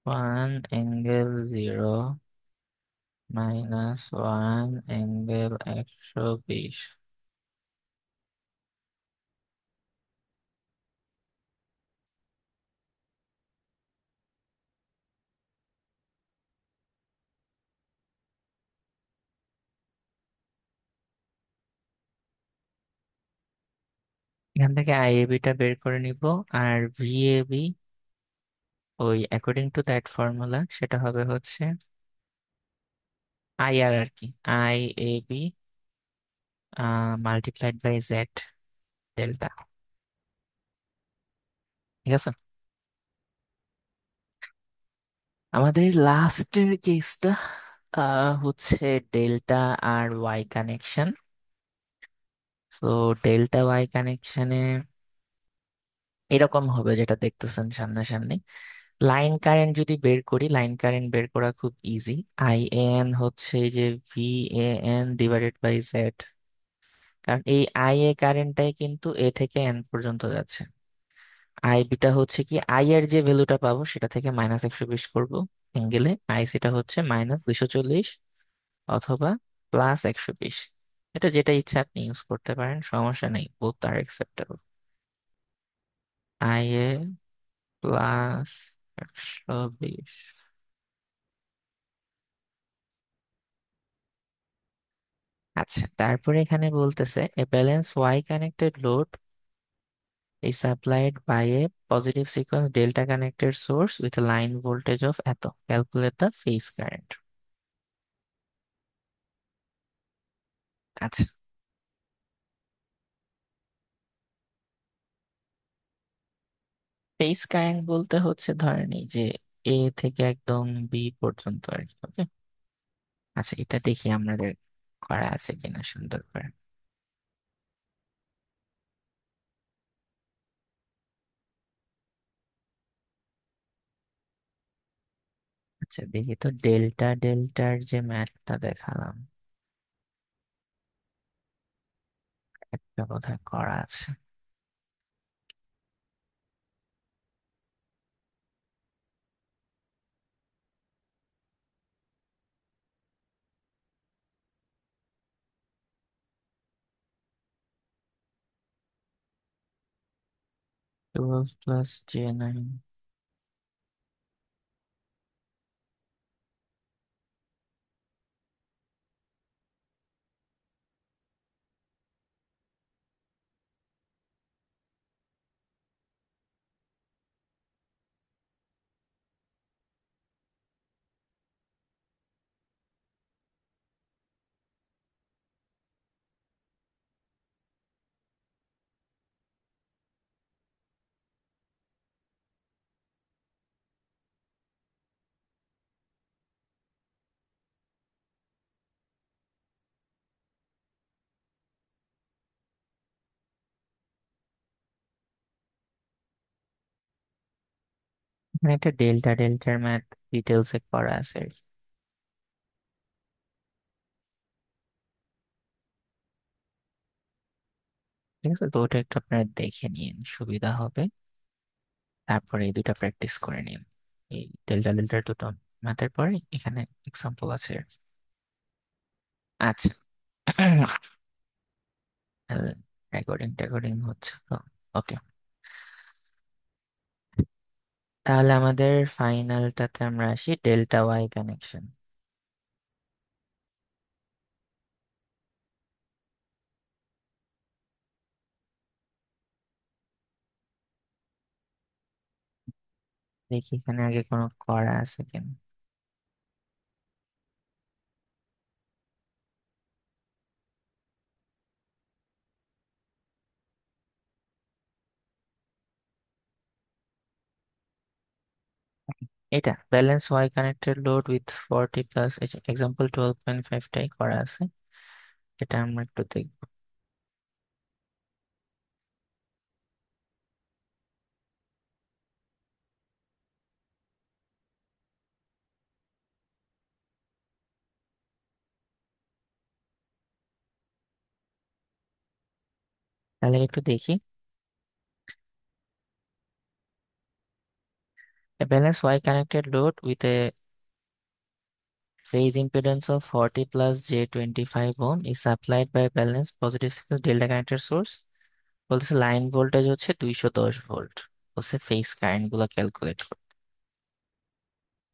Speaker 1: 1 অ্যাঙ্গেল 0 -1 অ্যাঙ্গেল 120। এখান থেকে আই এ বিটা বের করে নিব। আর ভি এ বি, ওই অ্যাকর্ডিং টু দ্যাট ফর্মুলা, সেটা হবে হচ্ছে আই আর আর কি, I A B multiplied by Z delta. ঠিক আছে। আমাদের লাস্টের কেসটা হচ্ছে ডেল্টা আর ওয়াই কানেকশন। তো ডেল্টা ওয়াই কানেকশনে এরকম হবে, যেটা দেখতেছেন সামনাসামনি। লাইন কারেন্ট যদি বের করি, লাইন কারেন্ট বের করা খুব ইজি। আই এন হচ্ছে এই যে V A N divided by Z. কারণ এই আই এ কারেন্টটাই কিন্তু এ থেকে এন পর্যন্ত যাচ্ছে। আই বিটা হচ্ছে কি, আই এর যে ভ্যালুটা পাবো সেটা থেকে -120 করব অ্যাঙ্গেলে। আই সিটা হচ্ছে -240 অথবা +120। এটা যেটা ইচ্ছা আপনি ইউজ করতে পারেন, সমস্যা নেই, বোথ আর অ্যাকসেপ্টেবল। I A +120। আচ্ছা, তারপরে এখানে বলতেছে a balance Y connected load is supplied by a positive sequence delta connected source with a line voltage of এত, calculate the phase current। আচ্ছা, ফেজ কারেন্ট বলতে হচ্ছে ধরেন এই যে এ থেকে একদম বি পর্যন্ত আর কি। ওকে। আচ্ছা, এটা দেখি আমাদের করা আছে কিনা সুন্দর করে। আচ্ছা, দেখি তো ডেল্টা ডেল্টার যে ম্যাথটা দেখালাম, একটা বোধহয় করা আছে। Twelve plus J9। মানে এটা ডেল্টা ডেল্টার ম্যাথ ডিটেলসে করা আছে আর কি। ঠিক আছে, তো ওটা একটু আপনারা দেখে নিন, সুবিধা হবে। তারপরে এই দুইটা প্র্যাকটিস করে নিন। এই ডেল্টা ডেল্টার দুটো ম্যাথের পরে এখানে এক্সাম্পল আছে আর কি। আচ্ছা। রেকর্ডিং টেকর্ডিং হচ্ছে তো। ওকে, তাহলে আমাদের ফাইনালটাতে আমরা আসি, ডেল্টা ওয়াই কানেকশন। দেখি এখানে আগে কোনো করা আছে কিনা। এটা balance Y connected load with 40 plus, example 12.5টাই করা আছে। এটা আমরা একটু দেখবো। তাহলে একটু দেখি। A balanced Y connected load with a phase impedance of 40 plus J25 ohm is supplied by a balanced positive sequence delta connected source। বলতেছে লাইন ভোল্টেজ হচ্ছে 210 ভোল্ট। বলছে ফেজ কারেন্ট গুলো ক্যালকুলেট করতে।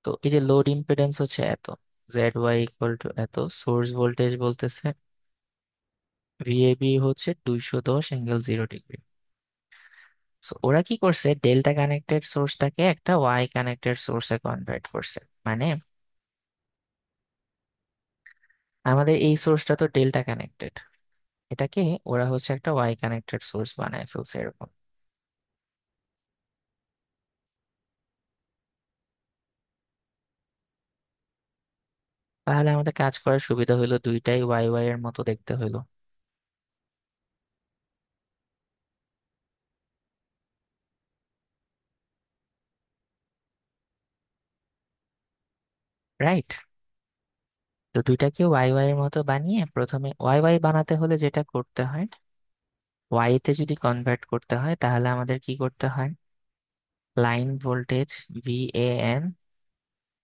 Speaker 1: তো এই যে লোড ইম্পিডেন্স হচ্ছে এত, জেড ওয়াই ইকুয়াল টু এত, সোর্স ভোল্টেজ বলতেছে ভিএবি হচ্ছে 210 ∠0 ডিগ্রি। ওরা কি করছে, ডেল্টা কানেক্টেড সোর্সটাকে একটা ওয়াই কানেক্টেড সোর্সে কনভার্ট করছে। মানে আমাদের এই সোর্সটা তো ডেল্টা কানেক্টেড, এটাকে ওরা হচ্ছে একটা ওয়াই কানেক্টেড সোর্স বানায় ফেলছে এরকম। তাহলে আমাদের কাজ করার সুবিধা হইলো, দুইটাই ওয়াই ওয়াই এর মতো দেখতে হইলো। রাইট। তো দুইটাকে ওয়াই ওয়াই এর মতো বানিয়ে প্রথমে ওয়াই ওয়াই বানাতে হলে যেটা করতে হয়, ওয়াই তে যদি কনভার্ট করতে হয় তাহলে আমাদের কি করতে হয়, লাইন ভোল্টেজ ভিএএন,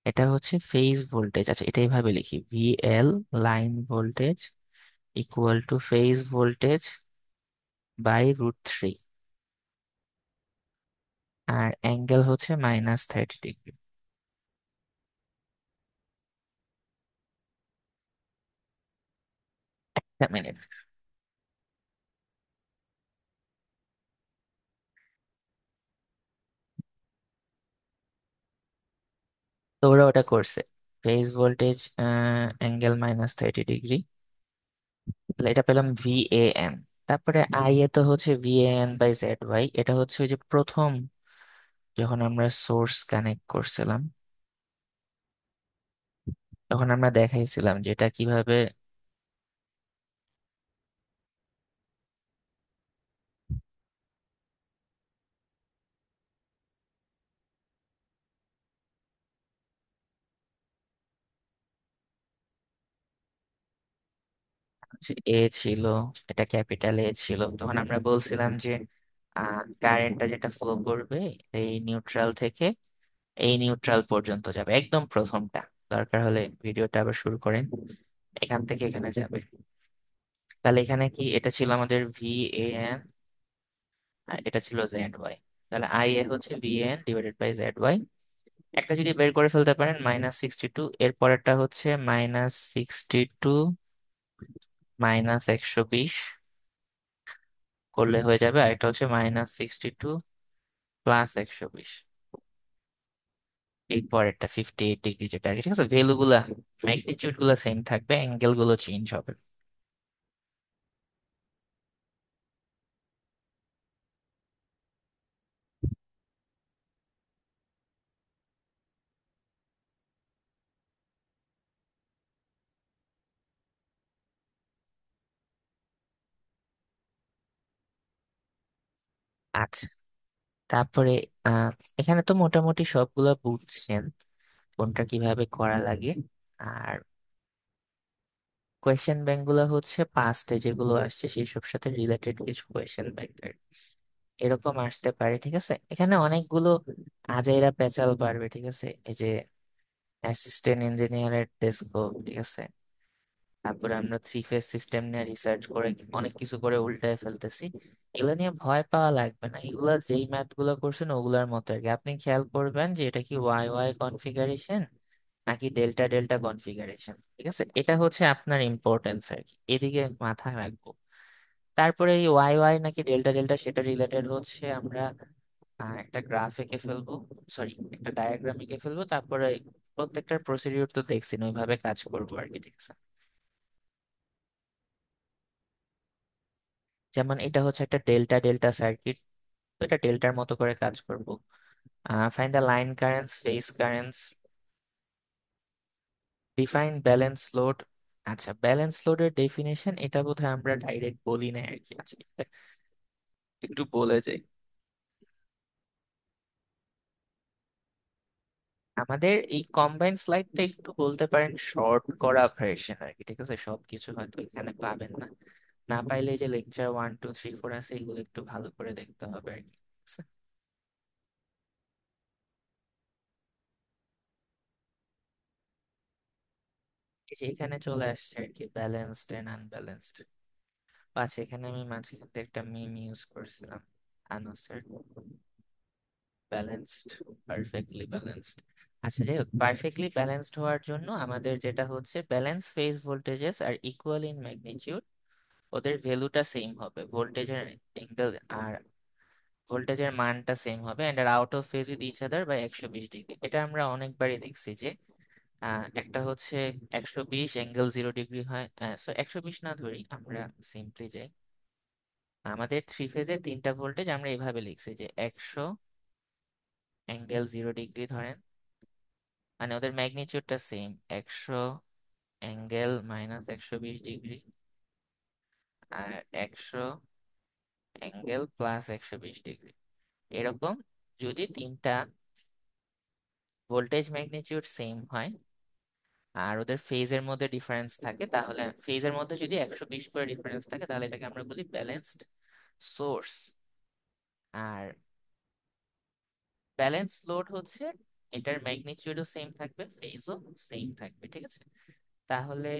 Speaker 1: এটা হচ্ছে ফেজ ভোল্টেজ। আচ্ছা, এটা এইভাবে লিখি, VL line voltage equal to phase voltage by √3, আর অ্যাঙ্গেল হচ্ছে -30 ডিগ্রি। একটা মিনিট। তো ওরা ওটা করছে, ফেজ ভোল্টেজ অ্যাঙ্গেল -30 ডিগ্রি। তাহলে এটা পেলাম ভিএএন। তারপরে আই এ তো হচ্ছে ভিএএন বাই জেড ওয়াই, এটা হচ্ছে ওই যে প্রথম যখন আমরা সোর্স কানেক্ট করছিলাম তখন আমরা দেখাইছিলাম যেটা কিভাবে। হচ্ছে এ ছিল, এটা ক্যাপিটাল এ ছিল, তখন আমরা বলছিলাম যে কারেন্টটা যেটা ফ্লো করবে এই নিউট্রাল থেকে এই নিউট্রাল পর্যন্ত যাবে, একদম প্রথমটা। দরকার হলে ভিডিওটা আবার শুরু করেন, এখান থেকে এখানে যাবে। তাহলে এখানে কি, এটা ছিল আমাদের ভি এ এন আর এটা ছিল জেড ওয়াই। তাহলে আই এ হচ্ছে V N divided by Z Y. একটা যদি বের করে ফেলতে পারেন -62, এর পরেরটা হচ্ছে -62 -120 করলে হয়ে যাবে, আর এটা হচ্ছে -62 +120। এই পরেরটা 58 ডিগ্রি যেটা আগে, ঠিক আছে, ভ্যালু গুলা ম্যাগনিটিউড গুলা সেম থাকবে, অ্যাঙ্গেল গুলো চেঞ্জ হবে। আচ্ছা, তারপরে আহ এখানে তো মোটামুটি সবগুলো বুঝছেন কোনটা কিভাবে করা লাগে। আর কোয়েশ্চেন ব্যাংক গুলো হচ্ছে পাস্টে যেগুলো আসছে সেই সব সাথে রিলেটেড কিছু কোয়েশ্চেন ব্যাংক এরকম আসতে পারে, ঠিক আছে। এখানে অনেকগুলো আজাইরা পেঁচাল পারবে, ঠিক আছে। এই যে অ্যাসিস্ট্যান্ট ইঞ্জিনিয়ারের ডেস্ক, ঠিক আছে। তারপরে আমরা থ্রি ফেজ সিস্টেম নিয়ে রিসার্চ করে অনেক কিছু করে উল্টায় ফেলতেছি। এগুলো নিয়ে ভয় পাওয়া লাগবে না, এগুলা যেই ম্যাথ গুলো করছেন ওগুলার মতো আর কি। আপনি খেয়াল করবেন যে এটা কি ওয়াই ওয়াই কনফিগারেশন নাকি ডেল্টা ডেল্টা কনফিগারেশন, ঠিক আছে। এটা হচ্ছে আপনার ইম্পর্টেন্স আর কি, এদিকে মাথা রাখবো। তারপরে এই ওয়াই ওয়াই নাকি ডেল্টা ডেল্টা সেটা রিলেটেড হচ্ছে আমরা একটা গ্রাফ এঁকে ফেলবো, সরি একটা ডায়াগ্রাম এঁকে ফেলবো। তারপরে প্রত্যেকটার প্রসিডিউর তো দেখছি না, ওইভাবে কাজ করবো আর কি, ঠিক আছে। যেমন এটা হচ্ছে একটা ডেল্টা ডেল্টা সার্কিট, তো এটা ডেল্টার মতো করে কাজ করব। Find the line currents, phase currents, define balance load. আচ্ছা, ব্যালেন্স লোডের ডেফিনেশন এটা বোধহয় আমরা ডাইরেক্ট বলি না আর কি। আচ্ছা, এটা একটু বলে যাই। আমাদের এই কম্বাইন্ড স্লাইডটা একটু বলতে পারেন শর্ট করা ভার্সন আর কি, ঠিক আছে। সবকিছু হয়তো এখানে পাবেন না, না পাইলে এই যে লেকচার 1 2 3 4 আছে এগুলো একটু ভালো করে দেখতে হবে আর কি, ঠিক আছে? এই যে এখানে চলে আসছে আর কি ব্যালেন্সড এন্ড আনব্যালেন্সড। আচ্ছা, এখানে আমি মাঝখানে একটা মিম ইউজ করছিলাম, আনসার ব্যালেন্সড, পারফেক্টলি ব্যালেন্সড। আচ্ছা, যাই হোক, পারফেক্টলি ব্যালেন্সড হওয়ার জন্য আমাদের যেটা হচ্ছে ব্যালেন্স ফেজ ভোল্টেজেস আর ইকুয়াল ইন ম্যাগনিটিউড, ওদের ভ্যালুটা সেম হবে, ভোল্টেজের অ্যাঙ্গেল আর ভোল্টেজের মানটা সেম হবে, and are out of phase with each other by 120 degree. এটা আমরা অনেকবারই দেখছি যে একটা হচ্ছে 120 অ্যাঙ্গেল 0 ডিগ্রি হয়। 120 না ধরি আমরা, সিম্পলি যাই, আমাদের থ্রি ফেজে তিনটা ভোল্টেজ আমরা এভাবে লিখছি যে 100 অ্যাঙ্গেল 0 ডিগ্রি ধরেন, মানে ওদের ম্যাগনিটিউডটা সেম, 100 অ্যাঙ্গেল -120 ডিগ্রি আর 100 অ্যাঙ্গেল +120 ডিগ্রি। এরকম যদি তিনটা ভোল্টেজ ম্যাগনিটিউড সেম হয় আর ওদের ফেজের মধ্যে ডিফারেন্স থাকে, তাহলে ফেজের মধ্যে যদি 120 করে ডিফারেন্স থাকে তাহলে এটাকে আমরা বলি ব্যালেন্সড সোর্স। আর ব্যালেন্স লোড হচ্ছে এটার ম্যাগনিটিউডও সেম থাকবে, ফেজও সেম থাকবে, ঠিক আছে। তাহলে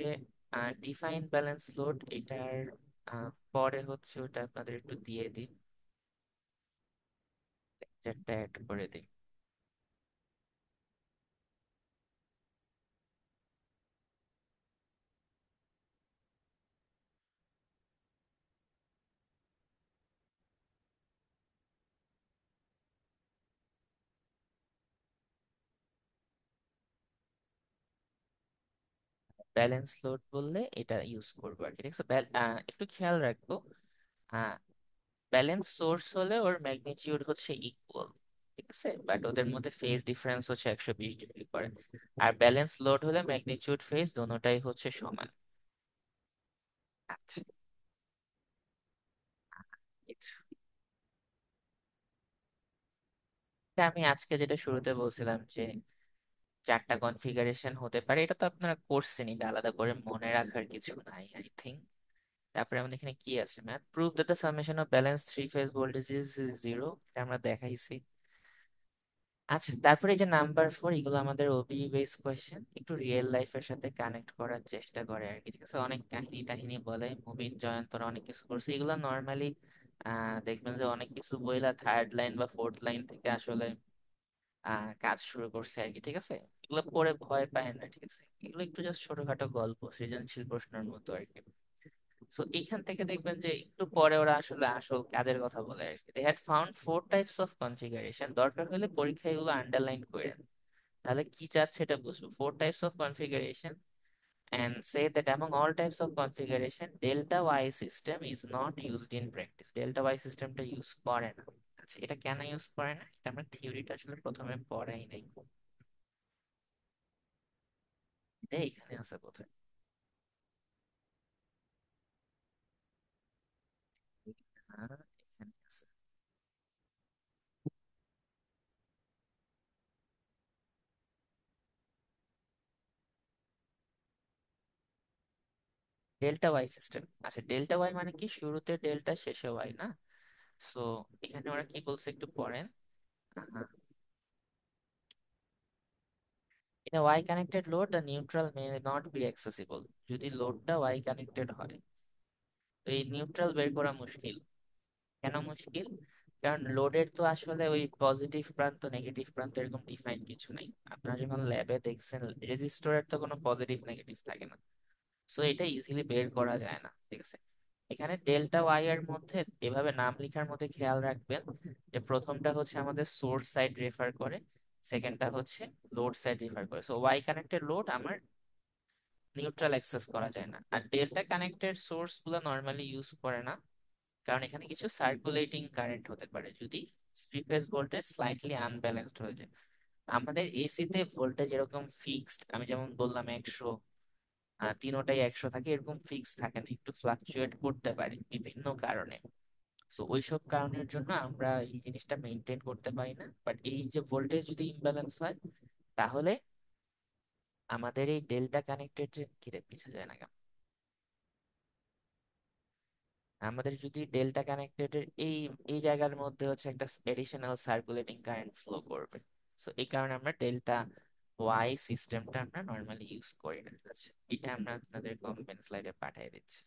Speaker 1: ডিফাইন ব্যালেন্স লোড এটার পরে হচ্ছে ওটা আপনাদের একটু দিয়ে দিই, লেকচারটা অ্যাড করে দিই। ব্যালেন্স লোড বললে এটা ইউজ করবো আর কি, ঠিক আছে। একটু খেয়াল রাখবো, ব্যালেন্স সোর্স হলে ওর ম্যাগনিটিউড হচ্ছে ইকুয়াল, ঠিক আছে, বাট ওদের মধ্যে ফেজ ডিফারেন্স হচ্ছে 120 ডিগ্রি করে। আর ব্যালেন্স লোড হলে ম্যাগনিটিউড ফেজ দোনোটাই হচ্ছে সমান। আচ্ছা, কিছু তা আমি আজকে যেটা শুরুতে বলছিলাম যে চারটা কনফিগারেশন হতে পারে, এটা তো আপনারা করছেন, এটা আলাদা করে মনে রাখার কিছু নাই আই থিঙ্ক। তারপরে আমাদের এখানে কি আছে, math prove that the summation of balance three phase voltage is zero, এটা আমরা দেখাইছি। আচ্ছা, তারপরে এই যে নাম্বার 4, এগুলো আমাদের ওবিই বেস কোয়েশ্চেন, একটু রিয়েল লাইফের সাথে কানেক্ট করার চেষ্টা করে আর কি, ঠিক আছে। অনেক কাহিনী টাহিনী বলে, মুবিন জয়ন্তরা অনেক কিছু করছে, এগুলো নর্মালি দেখবেন যে অনেক কিছু বইলা থার্ড লাইন বা ফোর্থ লাইন থেকে আসলে কাজ শুরু করছে আর কি, ঠিক আছে। এগুলো পড়ে ভয় পায় না, ঠিক আছে, এগুলো একটু জাস্ট ছোটখাটো গল্প, সৃজনশীল প্রশ্নের মতো আর কি। সো এইখান থেকে দেখবেন যে একটু পরে ওরা আসলে আসল কাজের কথা বলে আর কি। They had found 4 types of configuration, দরকার হলে পরীক্ষায় এগুলো আন্ডারলাইন করে, তাহলে কি চাচ্ছে এটা বুঝবো। 4 types of configuration and say that among all types of configuration delta y system is not used in practice, delta y সিস্টেমটা ইউজ করে না। আচ্ছা, এটা কেন ইউজ করে না, এটা আমরা থিওরিটা আসলে প্রথমে পড়াই নাই, এটা এখানে আছে কোথায়। এখানে আছে। Delta Y system. আচ্ছা, ডেল্টা ওয়াই মানে কি? শুরুতে ডেল্টা, শেষে ওয়াই না? সো এখানে ওরা কি বলছে একটু পড়েন। In a Y connected load, the neutral may not be accessible. যদি লোডটা Y কানেক্টেড হয়, তো এই নিউট্রাল বের করা মুশকিল। কেন মুশকিল? কারণ লোডের তো আসলে ওই পজিটিভ প্রান্ত নেগেটিভ প্রান্ত এরকম ডিফাইন কিছু নেই। আপনারা যখন ল্যাবে দেখছেন, রেজিস্টরের তো কোনো পজিটিভ নেগেটিভ থাকে না। সো এটা ইজিলি বের করা যায় না, ঠিক আছে? এখানে ডেল্টা ওয়াই এর মধ্যে এভাবে নাম লেখার মধ্যে খেয়াল রাখবেন যে প্রথমটা হচ্ছে আমাদের সোর্স সাইড রেফার করে, সেকেন্ডটা হচ্ছে লোড সাইড রেফার করে। সো ওয়াই কানেক্টেড লোড আমার নিউট্রাল অ্যাক্সেস করা যায় না, আর ডেল্টা কানেক্টেড সোর্স গুলো নর্মালি ইউজ করে না, কারণ এখানে কিছু সার্কুলেটিং কারেন্ট হতে পারে যদি three phase voltage slightly unbalanced হয়ে যায়। আমাদের এসি তে ভোল্টেজ এরকম ফিক্সড, আমি যেমন বললাম 100, তিনোটাই 100 থাকে, এরকম ফিক্স থাকে না, একটু ফ্লাকচুয়েট করতে পারে বিভিন্ন কারণে। সো ওইসব কারণের জন্য আমরা এই জিনিসটা মেনটেন করতে পারি না। বাট এই যে ভোল্টেজ যদি ইমব্যালেন্স হয়, তাহলে আমাদের এই ডেল্টা কানেক্টেড যে কিরে পিছে যায় না কেন, আমাদের যদি ডেল্টা কানেক্টেড এর এই এই জায়গার মধ্যে হচ্ছে একটা এডিশনাল সার্কুলেটিং কারেন্ট ফ্লো করবে। সো এই কারণে আমরা ডেল্টা ওয়াই সিস্টেমটা আমরা নর্মালি ইউজ করি না। আচ্ছা, এটা আমরা আপনাদের কমেন্ট স্লাইডে পাঠিয়ে দিচ্ছি।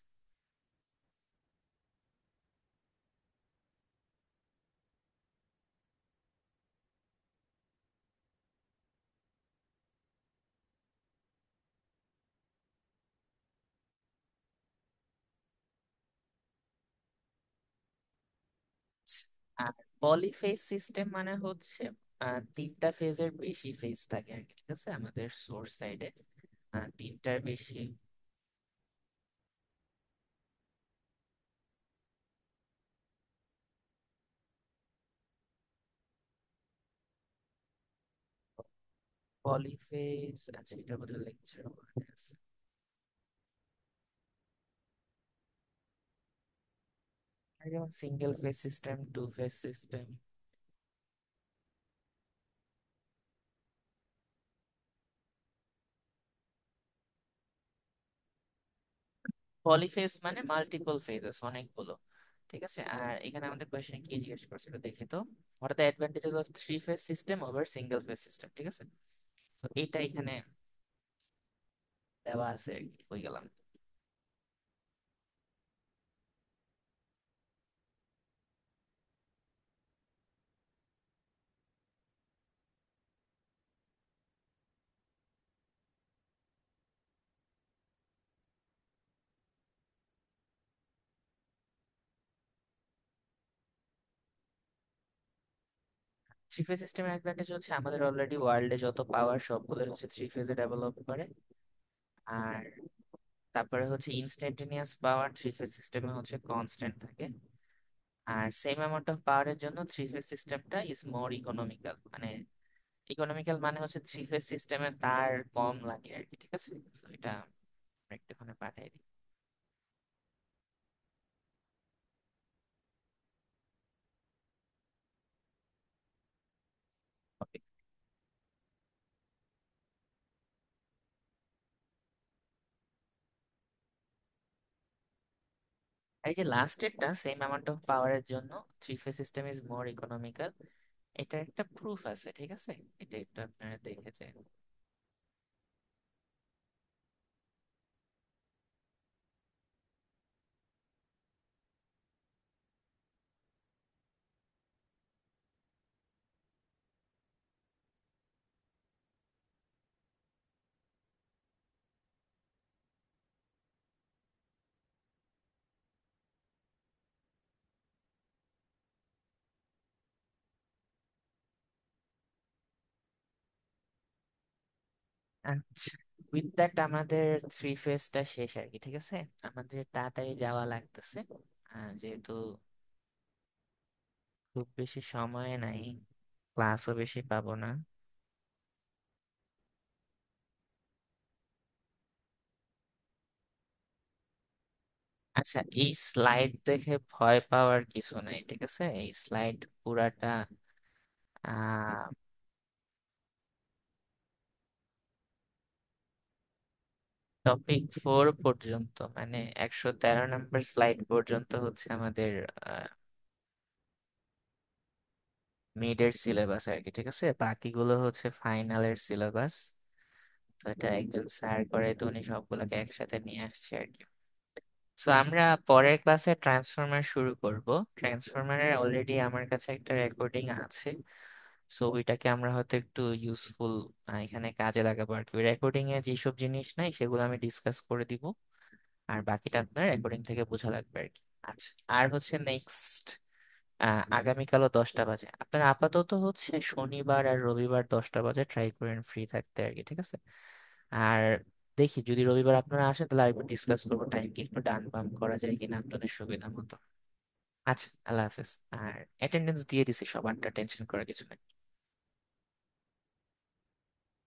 Speaker 1: আর পলিফেজ সিস্টেম মানে হচ্ছে তিনটা ফেজের বেশি ফেজ থাকে আর কি, ঠিক আছে? আমাদের সোর্স সাইডে তিনটার বেশি। পলিফেজ, আচ্ছা এটা বোধহয় লেকচার আছে। আর যেমন single phase system, two phase system. Polyphase মানে মাল্টিপল ফেজেস, অনেকগুলো, ঠিক আছে? আর এখানে আমাদের কোয়েশ্চেনে কি জিজ্ঞেস করছে একটু দেখি তো। What are the advantages of three phase system over single phase system, ঠিক আছে? তো এইটা এখানে দেওয়া আছে আর কি, হয়ে গেলাম। থ্রি ফেজ সিস্টেমের অ্যাডভান্টেজ হচ্ছে আমাদের অলরেডি ওয়ার্ল্ডে যত পাওয়ার সবগুলো হচ্ছে থ্রি ফেজে ডেভেলপ করে। আর তারপরে হচ্ছে ইনস্ট্যান্টেনিয়াস পাওয়ার থ্রি ফেজ সিস্টেমে হচ্ছে কনস্ট্যান্ট থাকে। আর সেম অ্যামাউন্ট অফ পাওয়ারের জন্য থ্রি ফেজ সিস্টেমটা ইজ মোর ইকোনমিক্যাল। মানে ইকোনমিক্যাল মানে হচ্ছে থ্রি ফেজ সিস্টেমে তার কম লাগে আর কি, ঠিক আছে? তো এটা আমরা একটুখানি পাঠাই দিই। Okay. আর এই যে লাস্টেরটা, সেম অ্যামাউন্ট অফ পাওয়ারের জন্য three phase system is more economical, এটার একটা প্রুফ আছে, ঠিক আছে? এটা একটু আপনারা দেখেছেন। আচ্ছা, উইথ দ্যাট আমাদের থ্রি ফেজটা শেষ আর কি, ঠিক আছে? আমাদের তাড়াতাড়ি যাওয়া লাগতেছে, যেহেতু খুব বেশি সময় নাই, ক্লাসও বেশি পাবো না। আচ্ছা, এই স্লাইড দেখে ভয় পাওয়ার কিছু নাই, ঠিক আছে? এই স্লাইড পুরাটা আহ টপিক 4 পর্যন্ত মানে 113 নম্বর স্লাইড পর্যন্ত হচ্ছে আমাদের মিডের সিলেবাস আর কি, ঠিক আছে। বাকিগুলো হচ্ছে ফাইনালের সিলেবাস। তো এটা একজন স্যার করে, তো উনি সবগুলোকে একসাথে নিয়ে আসছে আর কি। সো আমরা পরের ক্লাসে ট্রান্সফরমার শুরু করব। ট্রান্সফরমারের অলরেডি আমার কাছে একটা রেকর্ডিং আছে। সো ওইটাকে আমরা হয়তো একটু ইউজফুল এখানে কাজে লাগাবো আর কি। রেকর্ডিং এ যেসব জিনিস নাই সেগুলো আমি ডিসকাস করে দিব, আর বাকিটা আপনার রেকর্ডিং থেকে বোঝা লাগবে আর কি। আচ্ছা, আর হচ্ছে নেক্সট আগামীকালও 10টা বাজে। আপনার আপাতত হচ্ছে শনিবার আর রবিবার 10টা বাজে ট্রাই করেন ফ্রি থাকতে আর কি, ঠিক আছে। আর দেখি যদি রবিবার আপনারা আসেন তাহলে আরেকবার ডিসকাস করবো টাইম কি একটু ডান বাম করা যায় কিনা আপনাদের সুবিধা মতো। আচ্ছা, আল্লাহ হাফেজ। আর অ্যাটেন্ডেন্স দিয়ে দিছি সবার, টেনশন করার কিছু নেই।